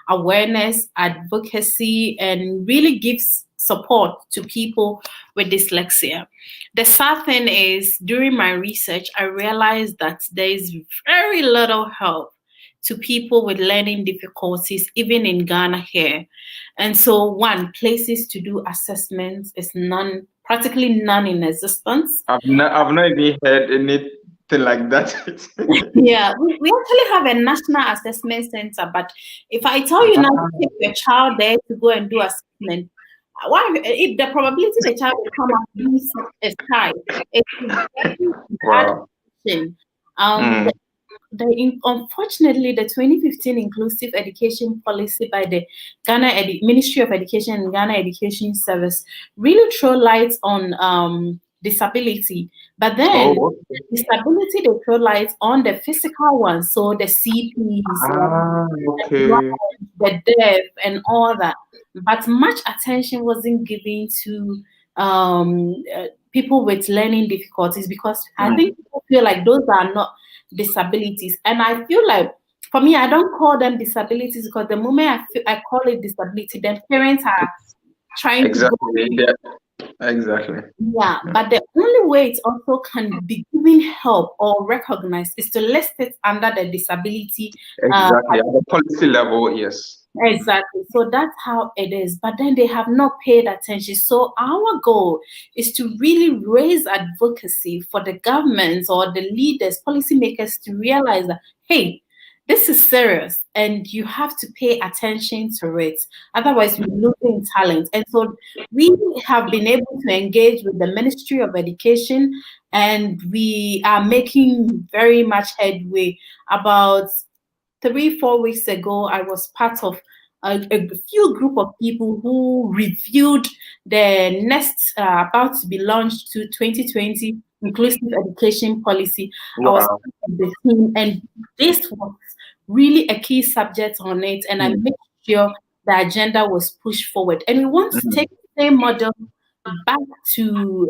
awareness, advocacy, and really give support to people with dyslexia. The sad thing is, during my research, I realized that there is very little help to people with learning difficulties, even in Ghana here. And so, one, places to do assessments is none, practically none in existence. I've not even heard anything like that. Yeah, we actually have a national assessment center, but if I tell you now to Ah, take your child there to go and do assessment, if the probability the child will come out is high, it's very bad wow. question. Mm, Unfortunately, the 2015 inclusive education policy by the Ministry of Education and Ghana Education Service really throw light on disability. But then oh, disability, they throw light on the physical ones, so the CPs, okay. the deaf, and all that. But much attention wasn't given to people with learning difficulties because I Mm, think people feel like those are not disabilities. And I feel like for me, I don't call them disabilities because the moment I call it disability, then parents are trying to go. exactly. Yeah, exactly. Yeah, but the only way it also can be given help or recognized is to list it under the disability. Uh, Exactly. At the policy level, yes. exactly. So that's how it is. But then they have not paid attention. So our goal is to really raise advocacy for the governments or the leaders, policymakers to realize that, hey, this is serious and you have to pay attention to it. Otherwise, we're losing talent. And so we have been able to engage with the Ministry of Education and we are making very much headway. About 3-4 weeks ago, I was part of a few group of people who reviewed the next about to be launched to 2020 inclusive education policy. I was Wow. part of the team, and this was really a key subject on it, and I Mm, made sure the agenda was pushed forward. And we want to mm, take the same model back to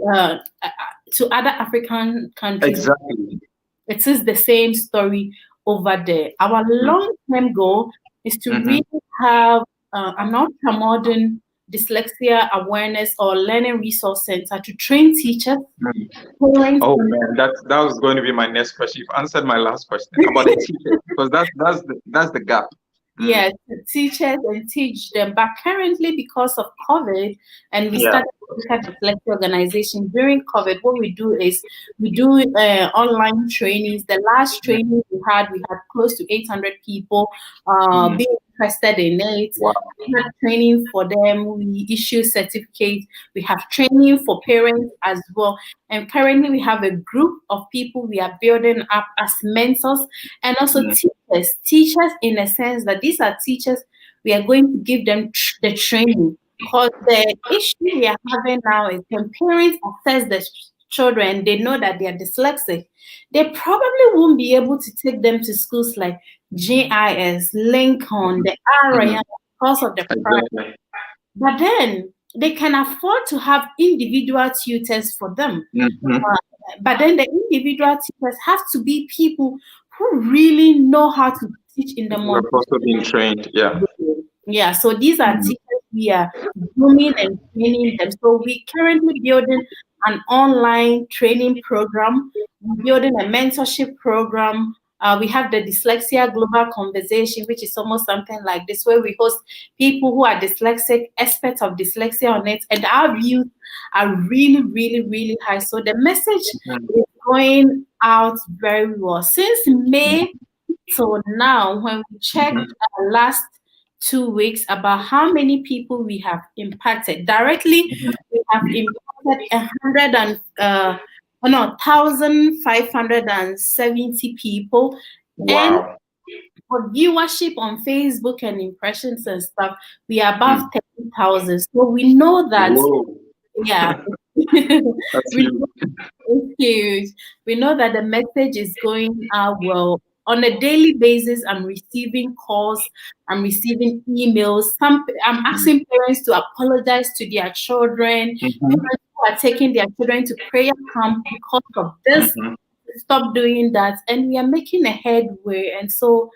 other African countries. exactly. It is the same story over there. Our Mm, long-term goal is to mhm, really have an ultra-modern dyslexia awareness or learning resource center to train teachers, mm. parents, Oh and man, that was going to be my next question. You've answered my last question about the teachers because that's the gap. Yeah, to teachers and teach them. But currently, because of COVID, and we Yeah. started Africa Dyslexia Organization during COVID, what we do is we do online trainings. The last training we had close to 800 people being interested in it. Wow. We had training for them. We issue certificates. We have training for parents as well. And currently, we have a group of people we are building up as mentors and also teachers. Teachers, in a sense that these are teachers, we are going to give them the training. Because the issue we are having now is when parents assess the children, they know that they are dyslexic. They probably won't be able to take them to schools like GIS, Lincoln, the area because of the price. Exactly. But then they can afford to have individual tutors for them. But then the individual teachers have to be people who really know how to teach in the Who have also been trained. Yeah. yeah, so these are teachers we are grooming and training them. So we currently building an online training program. We're building a mentorship program. We have the Dyslexia Global Conversation, which is almost something like this, where we host people who are dyslexic, experts of dyslexia on it, and our views are really, really, really high. So the message is going out very well. Since May till now, when we checked last 2 weeks about how many people we have impacted directly, we have impacted 1,570 people, and Wow. for viewership on Facebook and impressions and stuff, we are above 30,000. So we know that, Whoa. yeah, That's we huge. it's huge. We know that the message is going out well. On a daily basis, I'm receiving calls, I'm receiving emails. I'm asking parents to apologize to their children, parents who are taking their children to prayer camp because of this. Stop doing that, and we are making a headway. And so,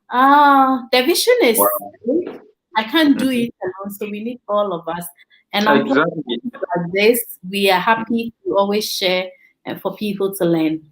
the vision is Wow. big. I can't do it alone, so we need all of us. And on Exactly. platforms like this, we are happy to always share and for people to learn.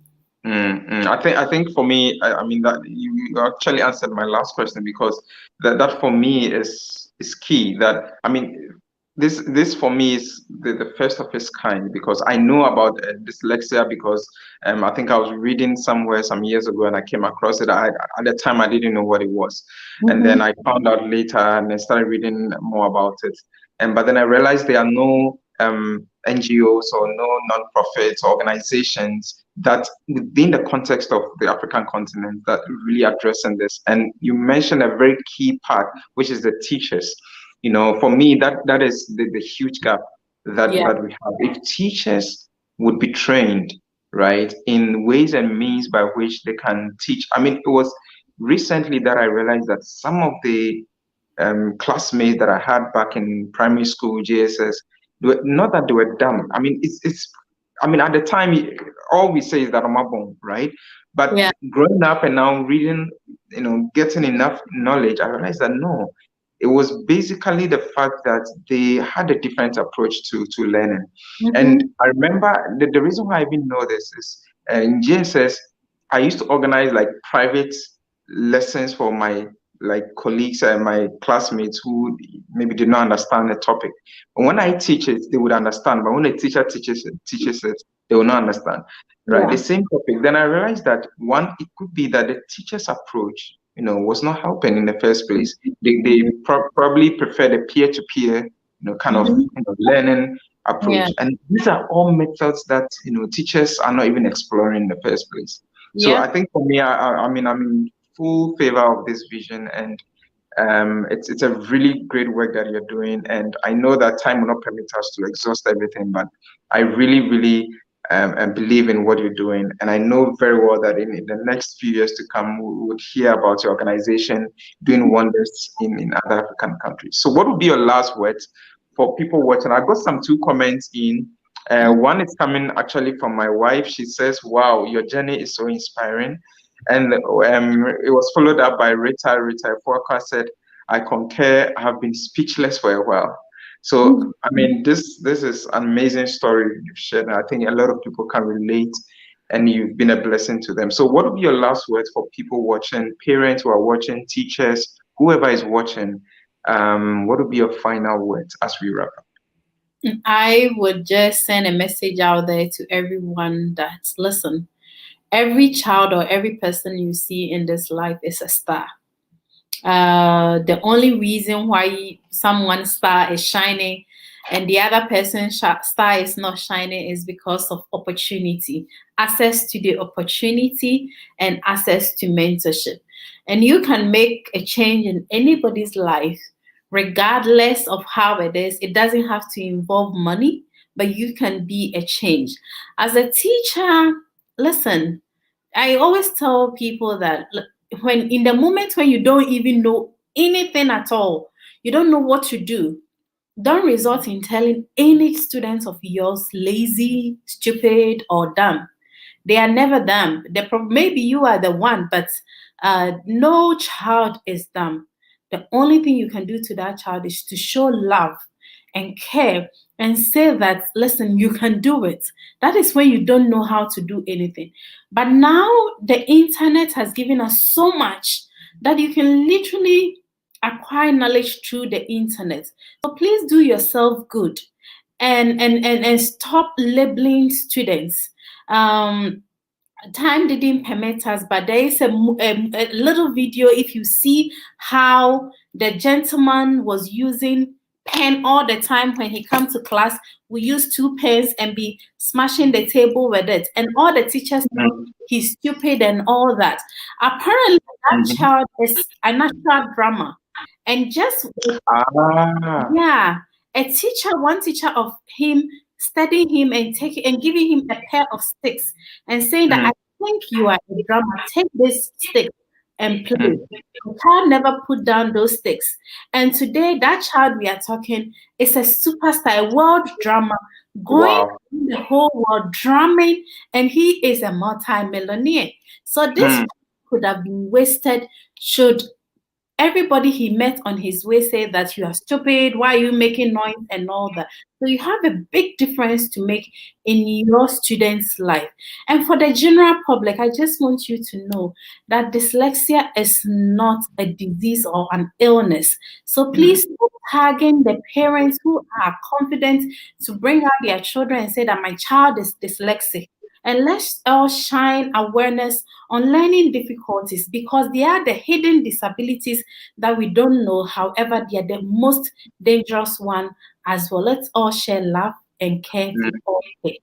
I think for me, I mean that you actually answered my last question, because that for me is key. That, I mean, this for me is the first of its kind, because I know about dyslexia, because I think I was reading somewhere some years ago and I came across it. At the time I didn't know what it was, and then I found out later and I started reading more about it. And but then I realized there are no NGOs or no non-profit organizations that within the context of the African continent that really addressing this. And you mentioned a very key part, which is the teachers. For me, that is the huge gap that Yeah. that we have. If teachers would be trained, right, in ways and means by which they can teach. I mean, it was recently that I realized that some of the classmates that I had back in primary school, JSS, not that they were dumb. I mean, it's. I mean, at the time, all we say is that I'm a bomb, right? But Yeah. growing up and now reading, getting enough knowledge, I realized that no, it was basically the fact that they had a different approach to learning. And I remember the reason why I even know this is in JSS, I used to organize like private lessons for my like colleagues and my classmates who maybe did not understand the topic. But when I teach it, they would understand. But when the teacher teaches it, they will not understand. Right? The Yeah. same topic. Then I realized that one, it could be that the teacher's approach, was not helping in the first place. They probably prefer the peer-to-peer, kind of learning Yeah. approach. And these are all methods that teachers are not even exploring in the first place. So Yeah. I think for me, I mean, I'm in full favor of this vision, and it's a really great work that you're doing. And I know that time will not permit us to exhaust everything, but I really, really and believe in what you're doing. And I know very well that in the next few years to come, we would hear about your organization doing wonders in other African countries. So what would be your last words for people watching? I got some two comments in. One is coming actually from my wife. She says, "Wow, your journey is so inspiring." And it was followed up by Rita. Rita Fuaka said, "I concur. I have been speechless for a while." So, I mean, this is an amazing story you've shared. And I think a lot of people can relate, and you've been a blessing to them. So, what would be your last words for people watching, parents who are watching, teachers whoever is watching, what would be your final words as we wrap up? I would just send a message out there to everyone that, listen, every child or every person you see in this life is a star. The only reason why someone's star is shining and the other person's star is not shining is because of opportunity, access to the opportunity, and access to mentorship. And you can make a change in anybody's life, regardless of how it is. It doesn't have to involve money, but you can be a change. As a teacher, listen, I always tell people that when in the moment when you don't even know anything at all, you don't know what to do, don't resort in telling any student of yours lazy, stupid, or dumb. They are never dumb. Maybe you are the one, but no child is dumb. The only thing you can do to that child is to show love and care and say that, listen, you can do it. That is when you don't know how to do anything. But now the internet has given us so much that you can literally acquire knowledge through the internet. So please do yourself good and stop labeling students. Time didn't permit us, but there is a little video. If you see how the gentleman was using pen all the time when he comes to class, we use 2 pens and be smashing the table with it, and all the teachers thought he's stupid and all that. Apparently that child is a natural drama, and just one teacher of him studying him and taking and giving him a pair of sticks and saying that, I think you are a drummer, take this stick and play. The child never put down those sticks. And today that child we are talking is a superstar, a world drummer, going in the whole world drumming, and he is a multi-millionaire. So this could have been wasted should everybody he met on his way say that you are stupid, why are you making noise and all that. So you have a big difference to make in your student's life. And for the general public, I just want you to know that dyslexia is not a disease or an illness. So please stop tagging the parents who are confident to bring out their children and say that my child is dyslexic. And let's all shine awareness on learning difficulties, because they are the hidden disabilities that we don't know. However, they are the most dangerous one as well. Let's all share love and care to all kids.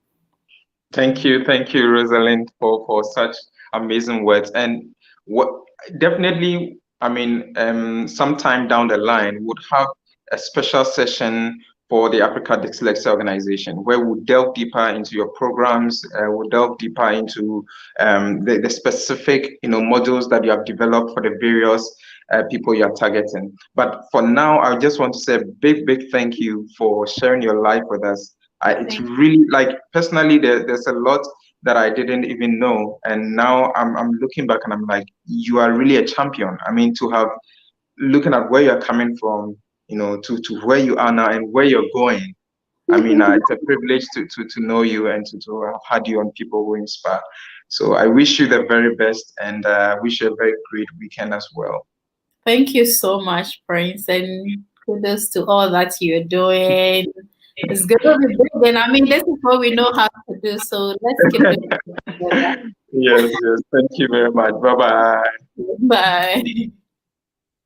Thank you, Rosalin, for such amazing words. And what definitely, I mean, sometime down the line, would have a special session for the Africa Dyslexia Organization, where we'll delve deeper into your programs, we'll delve deeper into the specific, modules that you have developed for the various people you are targeting. But for now, I just want to say a big thank you for sharing your life with us. It's really, like, personally, there's a lot that I didn't even know, and now I'm looking back and I'm like, you are really a champion. I mean, to have looking at where you're coming from, to where you are now and where you're going. I mean, it's a privilege to know you and to have had you on People Who Inspire. So I wish you the very best, and wish you a very great weekend as well. Thank you so much, Prince, and kudos to all that you're doing. It's going to be big, and I mean, this is what we know how to do, so let's keep it together. Yes, thank you very much. Bye-bye. Bye.